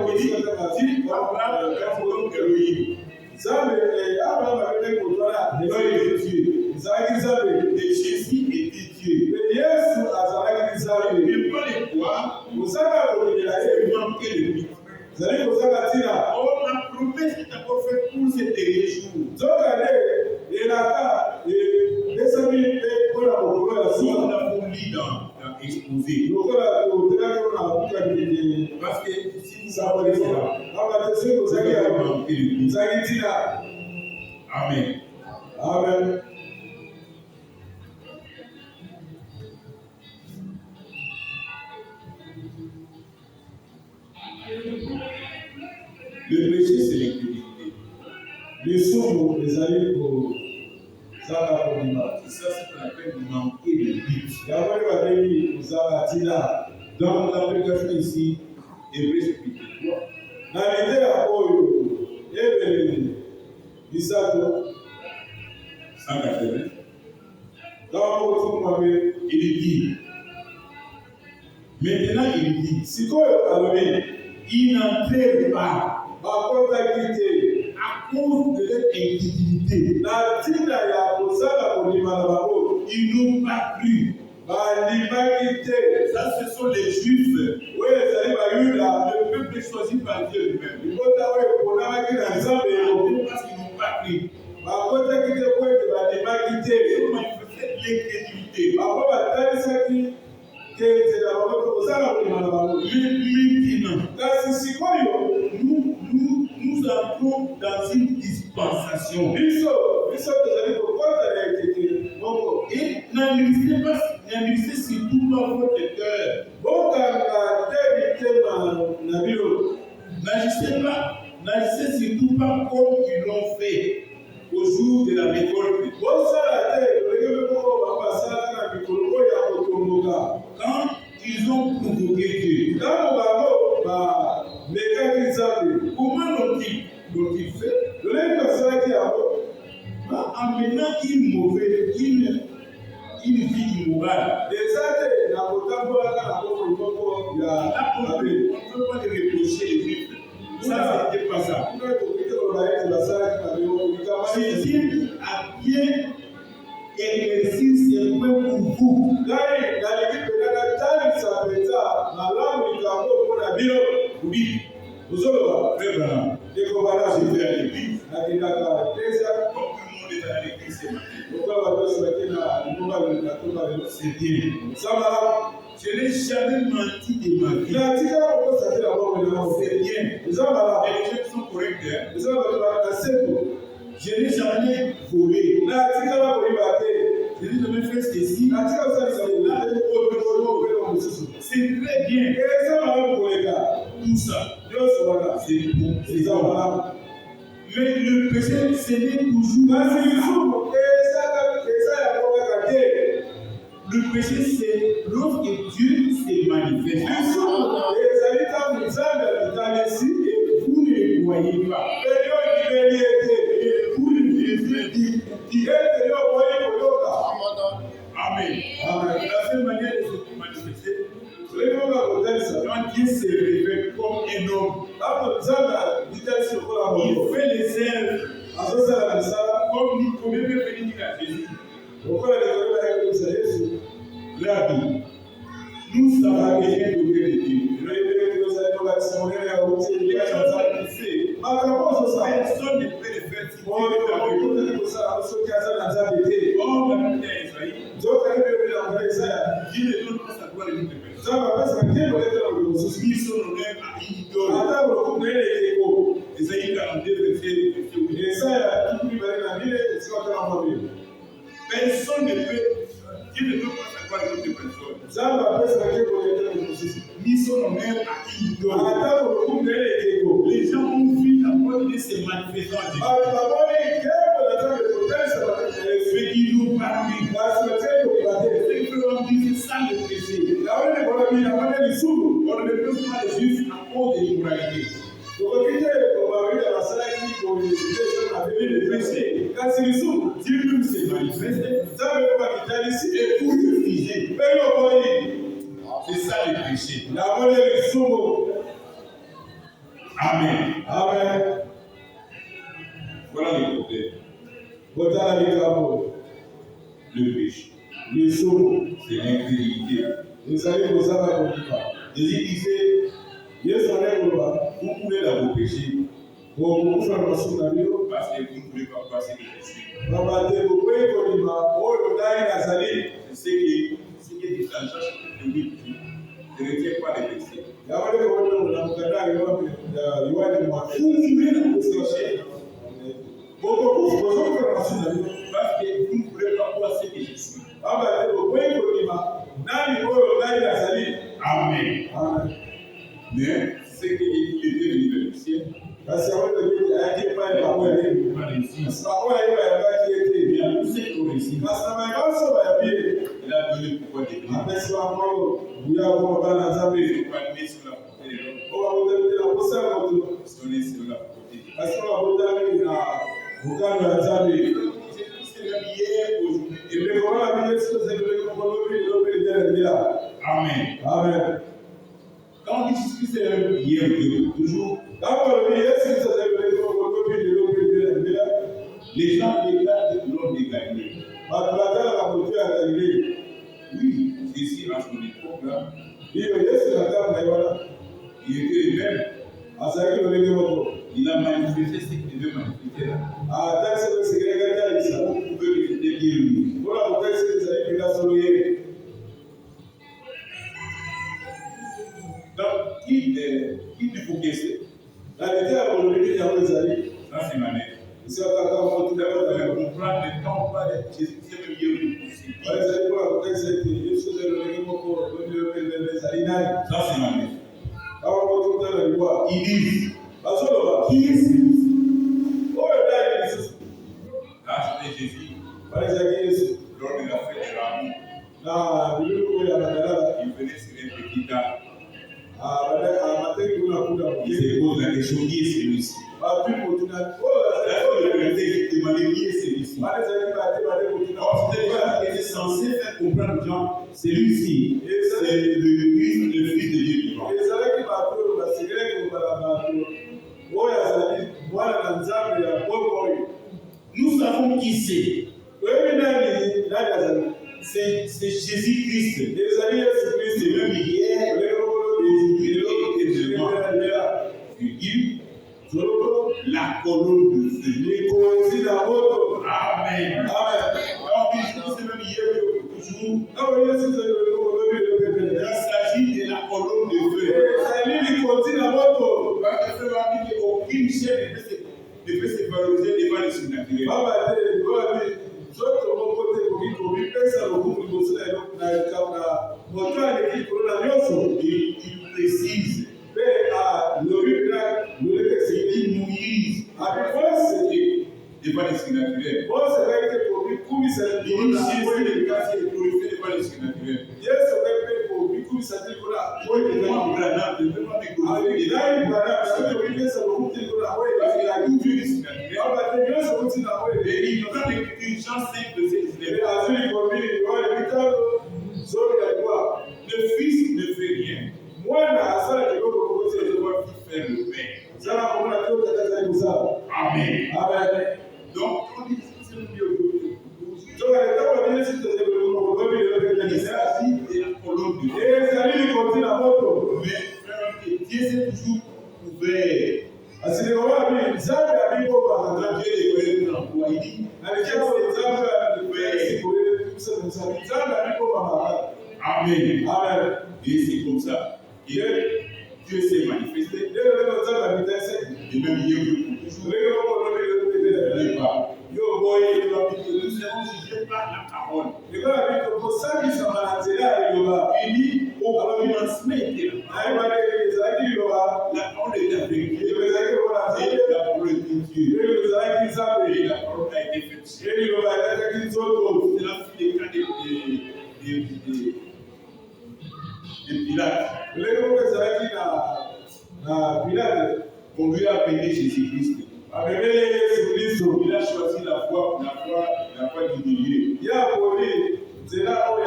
Il dit, Abraham est Elohim. Et Jésus était Dieu. Mais pas les quoi, c'est manquer le but. Oh, la promesse est encore faite pour ces derniers jours. Si on a voulu dans exposé. Parce que si vous savez cela, vous allez manquer le but. Amen. Amen. Le péché, c'est l'incrédulité. C'est ça ce qu'on appelle manquer le but. Dans l'application ici, Hébreux chapitre 180. Il dit, maintenant il dit, il n'entraîne pas à cause de leur incrédulité. Ils n'ont pas cru. Ça, ce sont les Juifs. Le peuple choisi par Dieu lui-même. Parce qu'ils n'ont pas cru. Ils ont manifesté l'incrédulité. Nous entrons dans une dispensation. Et n'enlevez surtout pas votre cœur. N'agissez surtout pas comme ils l'ont fait au jour de la récolte. Quand ils ont provoqué Dieu, comment l'ont-ils fait? En menant une vie immorale. Là, on ne peut pas les reprocher les juifs. Uzoloba. Frère Branham, Deko bana. j'ai fait à l'église. Akitaka Ecclesia. Comme tout le monde est à l'église ce matin. Ukaba batosi bakina nyumba linatumba leo. C'est bien. Sama. Je n'ai jamais menti de ma vie. Natika kokosa kila mambo leo. C'est bien. Uzama. Et les gens sont corrects. Uzama bana seko. Je n'ai jamais volé. Natika la kuibate. Je n'ai jamais fait ceci. Natika usali là. C'est très bien. Tout ça. C'est bon. C'est ça. Mais le péché, ce n'est toujours pas. Le péché, c'est lorsque Dieu se manifeste. Et vous ne le voyez pas. Vous ne le voyez pas. Amen. La seule manière de se manifester, quand Dieu se révèle comme un homme, il fait les œuvres comme Nicodème peut venir dire à Jésus. Rabbi, nous savons rien de Dieu. Personne ne peut le faire si Or, dans la Isaïe, Dieu ne donne pas sa gloire à une personne. Ils sont honneurs à une idole. Isaïe 42, verset 8. Personne ne peut. Dieu ne donne pas sa gloire à une personne. Ni son honneur à une idole. Les gens ont vu la gloire de Dieu se manifestant en Jésus. Mais ils n'ont pas vu. Ce que l'on dit, c'est ça le péché. On ne peut pas les juifs à cause de l'immoralité. Le péché, Dieu même se manifeste et vous refusez. C'est ça le péché. Amen. Voilà le problème. Le péché. C'est l'incrédulité. Jésus disait, vous pouvez dans vos péchés parce que vous ne pouvez pas passer que je suis. C'est ce qui est déclencheur de lui. Ne retiens pas les péchés. Vous pouvez dans vos péchés parce que vous ne pouvez pas voir ce que je suis. Amen. Mais c'est qu'il était venu vers le ciel. Il a poussé au récit. Il a donné le pouvoir de Dieu. Il n'est pas né sur la portée de l'homme. On est sur la portée de Dieu. C'est même hier, aujourd'hui. Amen. Quand on dit Jésus-Christ est même hier, toujours, les gens regardent l'homme de Galilée. Oui, Jésus à son époque là, il était le même. Il a manifesté ce qu'il devait manifester là. Vous pouvez le dire lui. Donc, qui ne faut qu'est-ce? Ça, c'est ma mère. Vous devez comprendre le temps pas de Jésus, c'est le mieux possible. Ça, c'est ma mère. Ils disent, qui est celui-ci? Là, c'était Jésus. Lors de la fête de l'amour, il venait sur un petit arbre. Il se pose la question, qui est celui-ci? Il demandait qui est celui-ci. Or, c'était censé faire comprendre aux gens, celui-ci, c'est le Christ, le Fils de Dieu vivant. Nous savons qui c'est. C'est Jésus-Christ. C'est même hier, aujourd'hui et demain. figure la colonne de feu. Amen. Donc, c'est même hier toujours. Il s'agit de la colonne de feu. Aucune chaîne ne peut se valoriser devant le surnaturel. Il précise. Il Moïse devant le surnaturel. Il s'est glorifié devant le surnaturel. Il a tout vu du surnaturel. Et il prend l'écriture Jean 5, verset 19. Le Fils ne fait rien. C'est le Roi qui fait le Père. Amen. Donc, on dit c'est le mieux. Il s'agit de la colonne de Dieu. Mais frère, Dieu s'est toujours ouvert. Amen. Et c'est comme ça. Dieu s'est manifesté. Et même hier, nous serons jugés par la parole. Il dit au commencement était la parole était la vérité. Et la parole était Dieu. Et la parole a été faite. C'est la fille de Pilate. On lui a appelé Jésus-Christ. Il a choisi la voie du milieu. Et c'était la mort.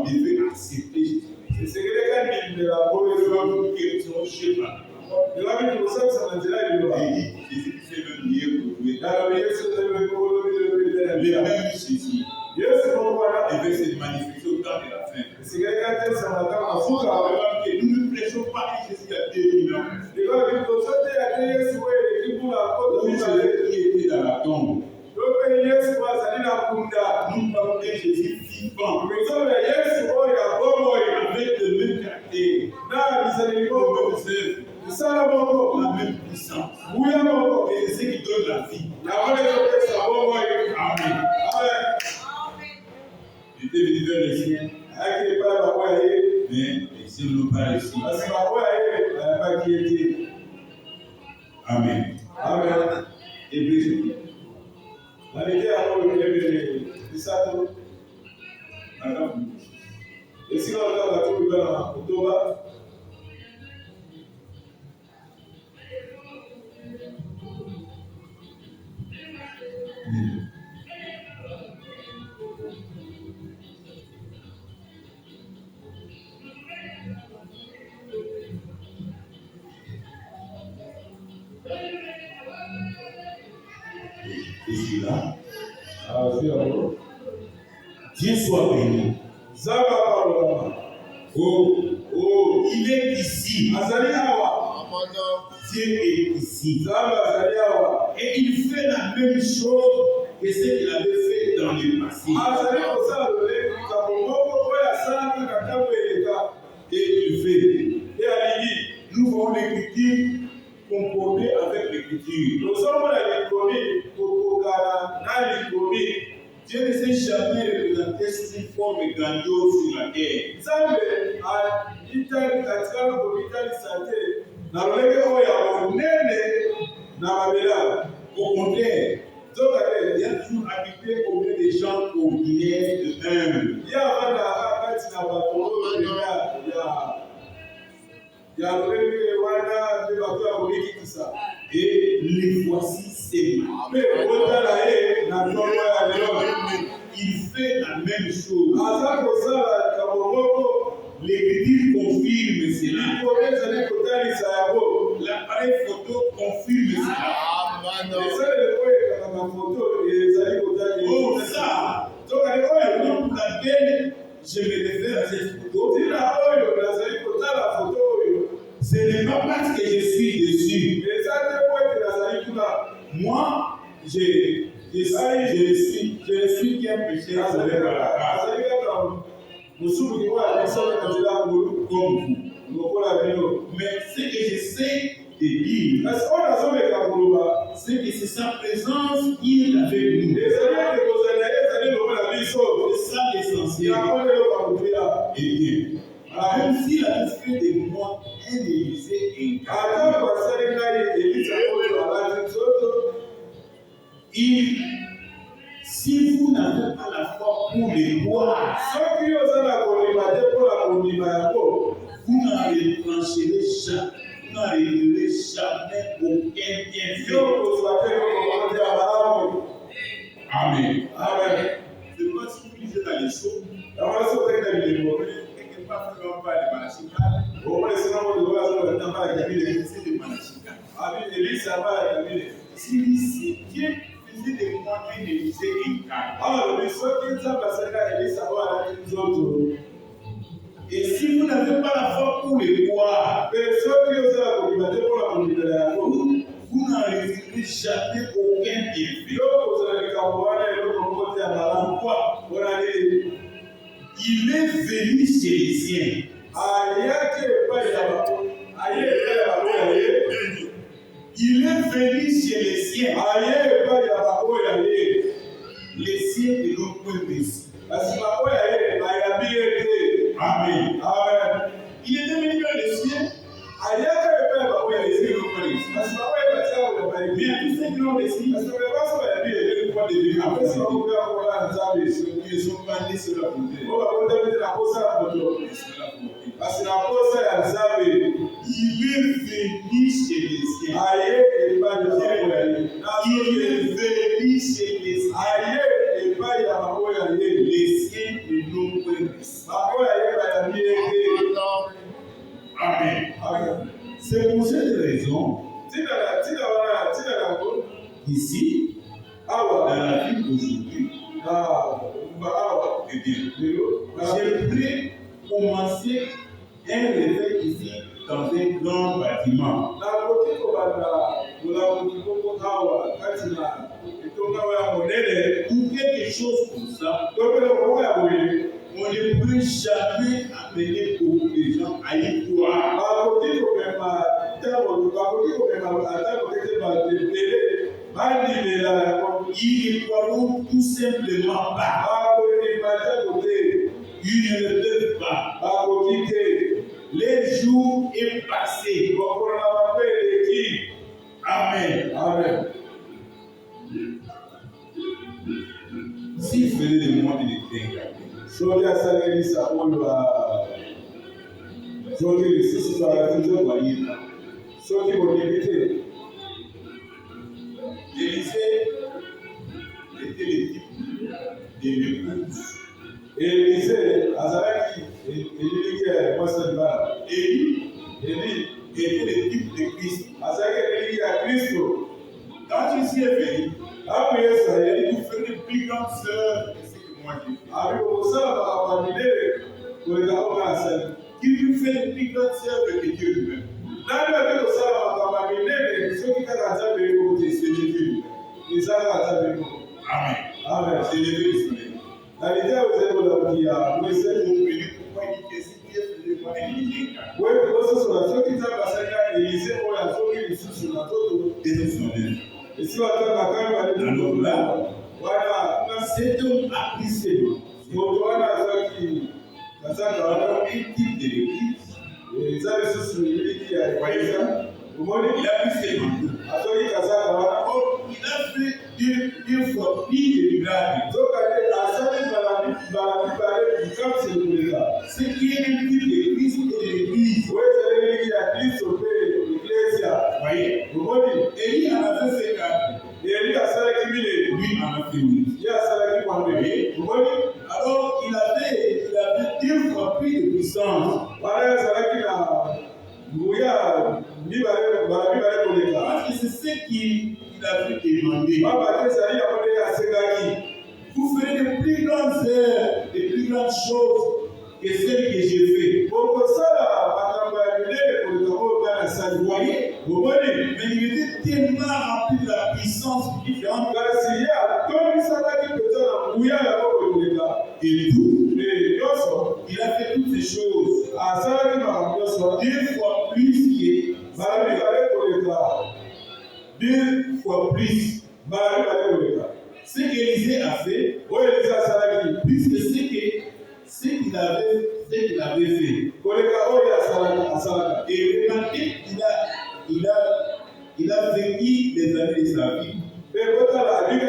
Il devait accepter Jésus-Christ. Jésus s'est même lié pour lui. Les mêmes Jésus devait se manifester au temps de la fin. Nous ne prêchons pas un Jésus à 2000 ans. Celui qui était dans la tombe. Nous parlons d'un Jésus vivant. Avec le même caractère. La même puissance. Et c'est ce qui donne la vie. Amen. J'étais venu vers les siens. Mais les siens n'ont pas réussi. Amen. Hébreu chapitre. Et celui-là, Dieu soit béni. Oh, il est ici. Dieu est ici. Et il fait la même chose que ce qu'il avait fait dans le passé. Et il fait. Nous voyons l'écriture concordée avec l'écriture. Dieu ne s'est jamais représenté sous une forme grandiose sur la terre. Au contraire, il a toujours habité au milieu des gens ordinaires de humbles. Et les voici ses mains. Il fait la même chose. L'écriture confirme cela. L'appareil photo confirme cela. Oh, ça! Donc, la pour laquelle je me réfère à cette photo, je suis dessus. Moi, je suis qu'un pécheur sauvé par la grâce. Comme vous. Mais ce que j'essaie de dire, c'est que c'est sa présence qui est avec nous. C'est ça l'essentiel. Et bien, même s'il a fait de moi un Élysée incarné, si vous n'avez pas la foi pour les voir, vous n'arriverez jamais aucun bienfait. Amen. Amen. C'est pas si vous lisez dans les choses. Quelque part, nous n'avons pas de Malachika. Si Dieu faisait de moi un Élysée incarné, et si vous n'avez pas la foi pour les voir, vous n'arriverez jamais aucun bienfait. Pourquoi? Il est venu chez les siens. Il est venu chez les siens. Les siens de l'autre Messie. Amen. Amen. Il est venu dans les siens. Bien, tous ceux qui l'ont reçu, ils ne sont pas nés sur la beauté. Il est venu chez les siens. Il est venu chez les siens. Les siens de l'autre Messie. Amen. C'est pour cette raison, ici, dans la vie d'aujourd'hui, j'aimerais commencer un réveil ici dans un grand bâtiment. Ou quelque chose comme ça, on ne peut jamais amener beaucoup de gens à y croire. Ils ne croiront tout simplement pas. Ils ne le peuvent pas. Les jours est passé. Amen. Amen. S'il faisait le monde, il était incarné. Élisée était le type de l'épouse. Élie était le type de Christ. Quand Jésus est venu, il fait une plus grande sœur que ce que moi j'ai fait. Qui lui fait une plus grande sœur que Dieu lui-même. Amen. Amen. C'est l'élevé du soleil. Pourquoi il dit que si Dieu faisait quoi un Élysée alors là, cet homme a pris ses mains. Un type de l'église. Il a pris ses mains. Il a fait deux fois plus de miracles. Ce qui est un type d'église et de l'église. Voyez, Élie en a fait 50. Lui en a fait 8. Alors il avait deux fois plus de puissance. Parce que c'est ce qu'il avait demandé. Vous ferez de plus grandes œuvres, de plus grandes choses que celles que j'ai faites. Vous voyez? Mais il était tellement rempli de la puissance différente. Et tout, il a fait toutes ces choses. 2 fois plus deux fois plus. Ce qu'Élisée a fait, plus que ce qu'il avait fait. Et regardez, il a vécu les années de sa vie. C'est-à-dire qu'il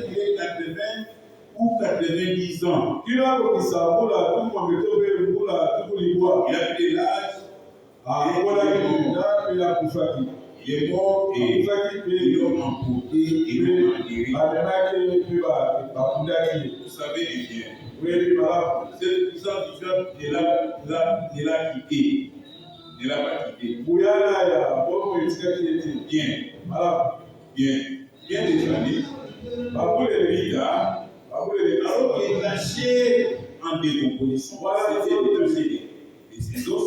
est 80 ou 90 ans. Il a pris l'âge. Il est mort et ils l'ont emporté et l'ont enterré. Vous savez bien. C'est pour ça qu'il ne l'a quitté. Il ne l'a pas quitté. Bien des années. Alors qu'il lâchait en décomposition, c'était ses os.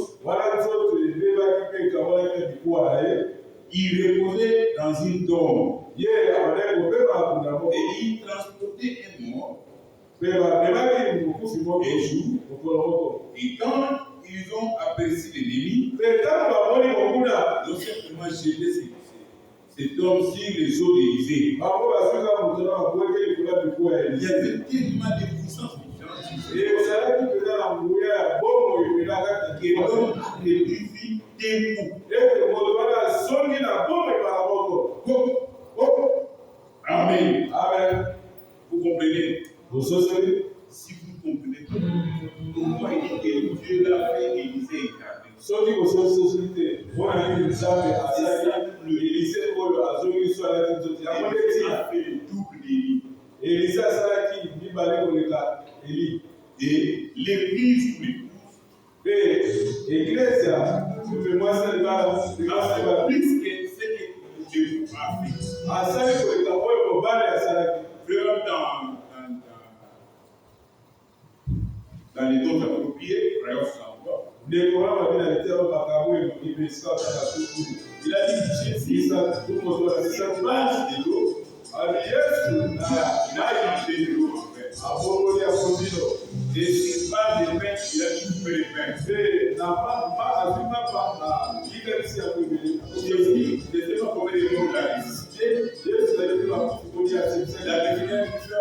Il reposait dans une tombe. Et il transportait un mort. Et quand ils ont aperçu l'ennemi, non simplement jeté cet homme sur les eaux d'Élysée. Il y avait tellement de puissance différente. Et l'homme a réduit des coups. Amen. Vous comprenez? Si vous comprenez pourquoi il dit que Dieu l'a fait Élisée écarté. Élisée a fait le double d'Élie. Et l'église lui pousse. Plus que ce que Dieu a fait. Dans les dons appropriés, il a dit que Jésus, cette base de l'eau, il a changé de l'eau en fait. Et cette base de pain, il a dit couper le pain. Je ne sais pas combien de mots il a récité. La définition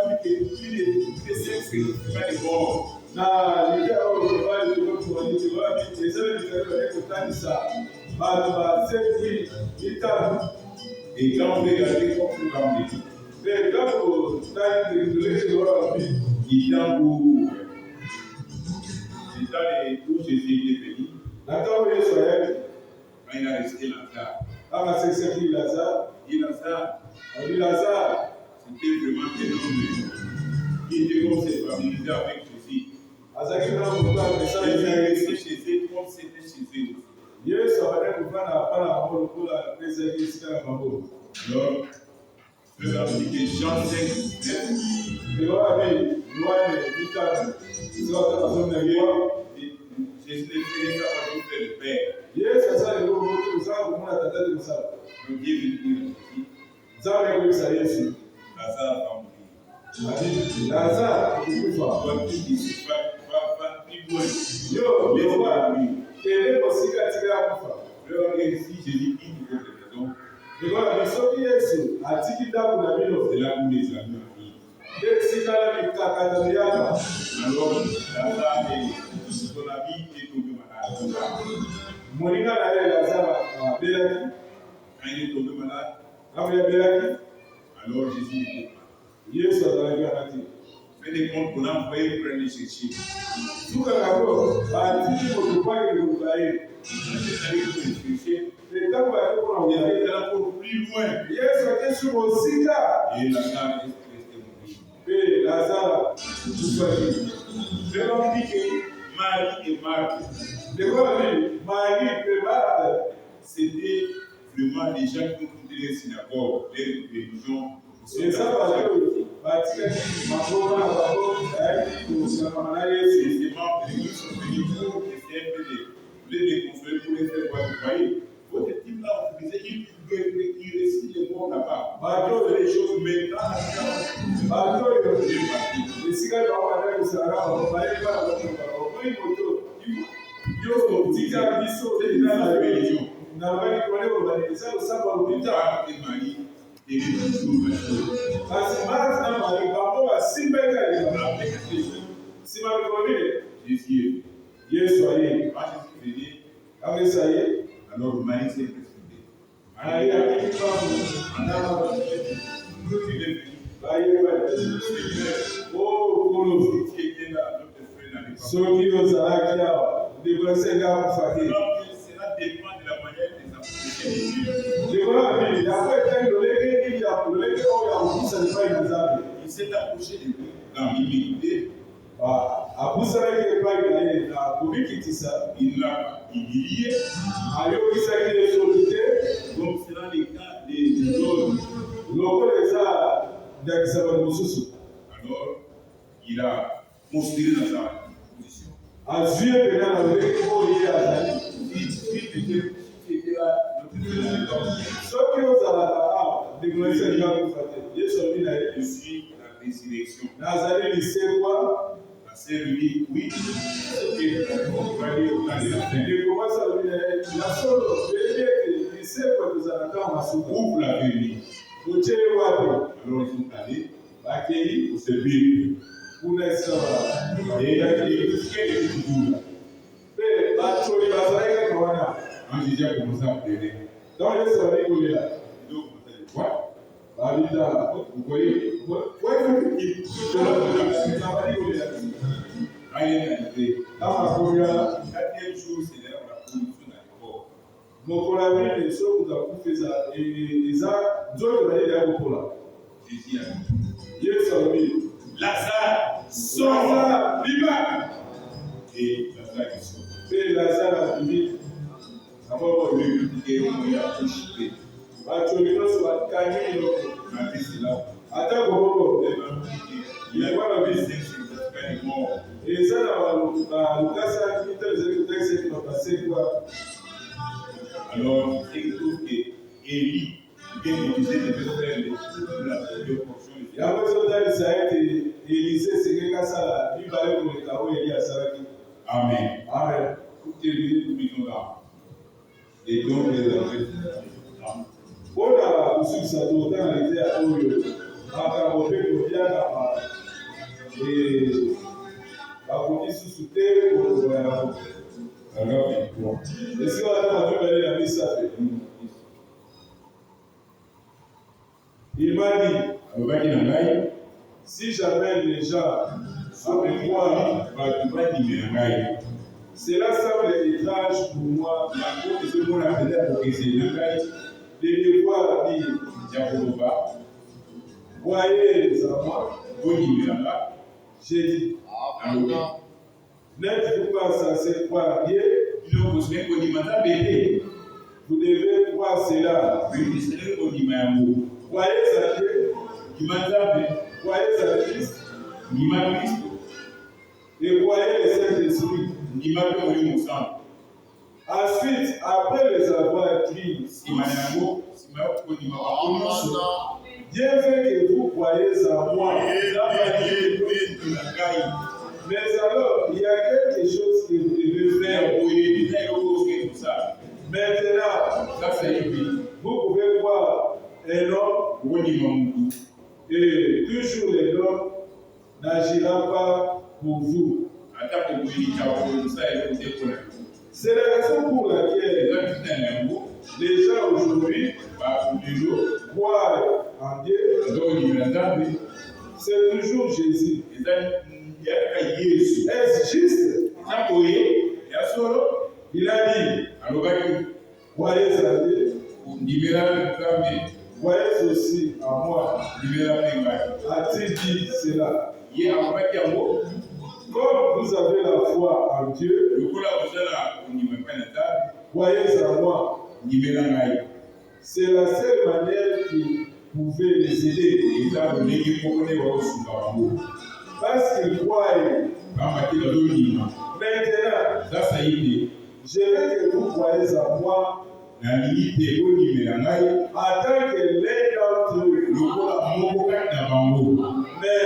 que c'est pas de bon. Et quand vous regardez comme vous l'avez dit, il est dans les où Jésus était venu, quand il a resté Lazare, c'était vraiment un homme qui était comme s'est familiarisé avec Jésus. Il est resté chez eux comme c'était chez eux aussi. Alors, je vais appliquer Jean 5, 9. Jésus ne fait ça parce que c'est le Père. Donc Dieu veut dire Lazare va mourir. Lazare, si Jésus quitte votre maison, c'est là où les amis arrivent. Alors, Lazare, son ami est tombé malade. Quand il est tombé malade, alors Jésus était malade. Faites compte qu'on a envoyé pour aller chercher. Il avait encore plus loin. Et Lazare est resté mourir. Je leur dis que Marie et Marthe, c'était vraiment des gens qui ont quitté les synagogues, les religions. C'est ça, les membres de l'église sont venus pour essayer de les consoler, pour les faire voir Alors Marie s'est précipitée. Il s'est approché de lui dans l'immédiat. Il l'a humilié. Donc c'est dans les cas des autres. Alors il a montré dans sa position. Je suis la résurrection. C'est lui, oui. Ouvre la vérité. Alors ils sont allés pour se vivre. Et il a dit toujours. Quand Jésus a commencé à pleurer, donc quoi? Vous voyez? La quatrième jour, c'est la production d'un corps. Jésus a dit Lazare, sors, viva! Et Lazare est sorti. Lazare a dit d'abord, le il a touché. Il a pas la vie, c'est mort. Et ça, alors, c'est tout que Élie vient de diser de faire la première portion. Amen. Amen. Tout est lié, nous vivons là. Et donc, les enfants. Voilà, nous sommes à l'idée à Oyo. Il m'a dit, si jamais les gens avec moi, cela semble étrange pour moi, de devoir dire, voyez les enfants, j'ai dit, n'êtes-vous pas censé croire Dieu? Vous devez croire cela. Voyez à Dieu, voyez à Christ, et voyez le Saint-Esprit. Ensuite, après les avoir écrits, Dieu veut que vous croyez en moi. Mais alors, il y a quelque chose que vous devez faire. Maintenant, vous pouvez voir un homme, et toujours l'homme n'agira pas pour vous. C'est la raison pour laquelle les gens aujourd'hui croient en Dieu. C'est toujours Jésus. Est-ce juste? Il a dit, croyez à Dieu, croyez aussi à moi. A-t-il dit cela? Comme vous avez la foi en Dieu, croyez en moi. C'est la seule manière qui pouvait les aider. Parce qu'ils croient. Maintenant, je veux que vous croyez en moi en tant que l'un d'entre eux. Mais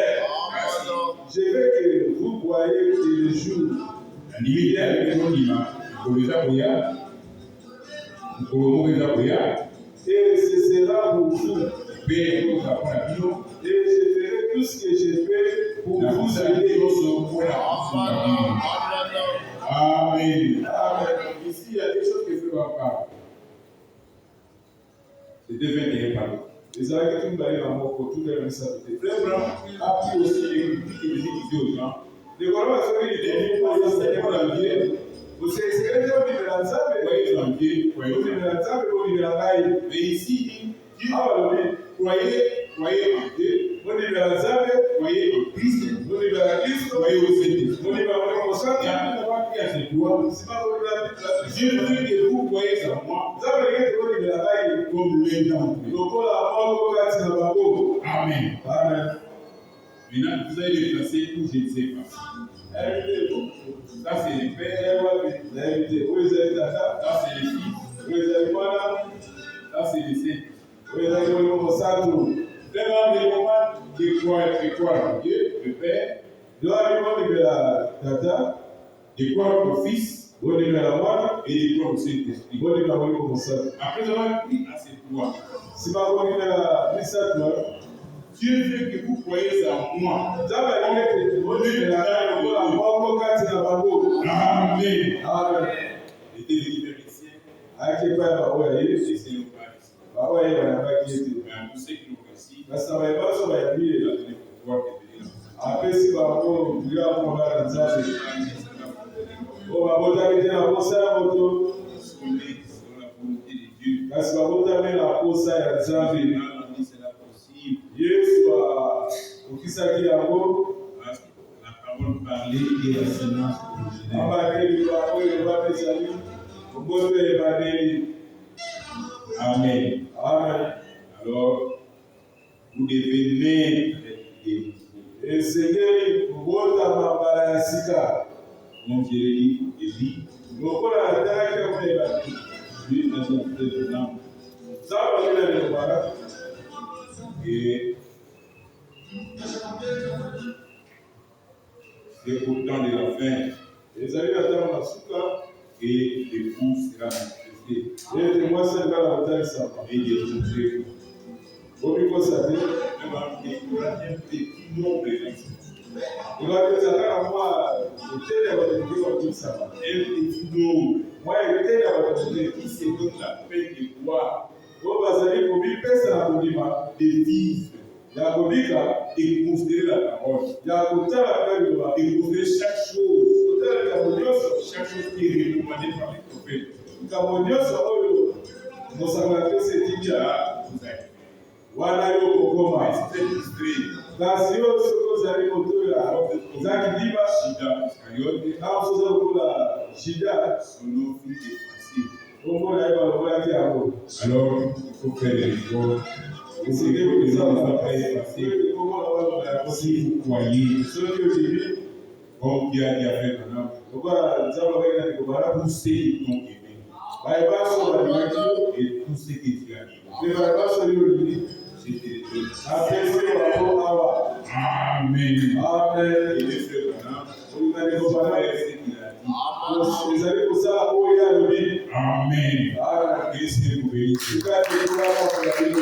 je veux que vous croyez que le jour et ce sera pour vous. Et je ferai tout ce que je fais pour vous aider. Amen. Amen. Ici, il y a des choses que je ne vois pas. C'était 21 pardon. Les amis qui nous donnent la mort pour tout le monde s'habiter. Frère Blanc a pris aussi les critiques et les critiques aux gens. Les Romains sont venus de Pour enseigner pour la vie. vous savez, c'est que les gens vivent dans ça, Croyez en Dieu, croyez vous vivez dans ça, vous vivez dans la vie. mais ici, il dit, Ah oui, croyez en Dieu, vous vivez dans ça, croyez en Christ, vous vivez dans Christ, croyez au Seigneur. vous vivez dans le sang. Il y a un droit qui a ses droits. C'est pas pour la Dieu veut que vous croyez en moi vous avez regardé vous vivez dans la vie. comme l'aidant. Le pôle à mort, quand il n'a pas beau. Amen. Amen. Maintenant, vous allez les placer où je ne sais pas. Ça, c'est les pères. Vous êtes tata, Ça, c'est les fils. vous êtes madame, Ça, c'est les saints. vous êtes le santo. Vraiment, les moments de croire en Dieu, le Père, Nous avons vivre la tata, de croire au Fils vous vivez la mort, et de croire au Saint-Esprit. vous vivez le santo. Après avoir pris à ces trois, Si vous vivez la misère, Dieu veut que vous croyez en moi. vous avez regardé vous vivez la mort, quand il n'a pas beau. Amen. Amen. Les délibéréciens, Ake pa ba wa les Yesu, Seigneurs Paris. ba wa ye ba ba kiete. Mais à tous ceux qui l'ont réussi, Basa ba ba so ba il a bi. donné le pouvoir de venir. Apesi ba ko ya ko ba na zabe. O ba bota ke na posa ya moto. Selon la volonté de Dieu. Kasi ba bota me na posa ya zabe. Maintenant, on dit c'est la possible. Yesu ba okisaki yango. Parce que la parole parlée est la semence originelle. Aba ke bi ba ko ye ba pesa ni. Obo be ba ni. Amen. Amen. Alors, vous devez naître de nouveau. Esengeli kubota mabala ya sika. Comme je l'ai dit, Élie, Lokola atake ko ye ba. Dieu a dit fait de l'âme. Zaba ke na bara. Et c'est au temps de la fin Ezali na ntango na suka. que l'époux sera manifesté Ete mwasi alibala kotalisama. et démontré. Obikosa te. Vraiment, il y aura un petit nombre d'exemples. Ebapesa kaka mwa eteni ya bato moke bakotisama. Un petit nombre Mwa eteni ya bato moke. qui se donne la peine de croire, Oyo bazali kobipesa na kondima de vivre, ya kobika de considérer la parole, ya kotala mpe liloba de considérer chaque chose, kotala likambo nyonso chaque chose qui est recommandée par les prophètes. likambo nyonso oyo mosango na pesa etiki ya Ça, vous avez wana yo kokoma fait illustré. kasi yo soki ozali moto ya eza kidima Judas Iscariote, na mosu oza lokola jida son nom fut effacé. kombo na ye balokolaki yango Alors, il faut faire des efforts. esike Les gens ne kozala sont pas effacés. kombo na balokola yango Si vous croyez, soki oyibi comme Dieu a dit à Frère Branham, lokola nzambe akaki na kobala tous ceux qui t'ont aimé bayeba so balimaki yo et tous ceux qui tu as aimé, mpe bayeba so yo olingi c'était les deux. apesi bango awa Amen. amen Et le Frère Branham, olingani il faut kobala faire ce qu'il a dit. ezali kosala oyo alobi Amen. amen Que Dieu vous bénisse. tukati kulamaa bino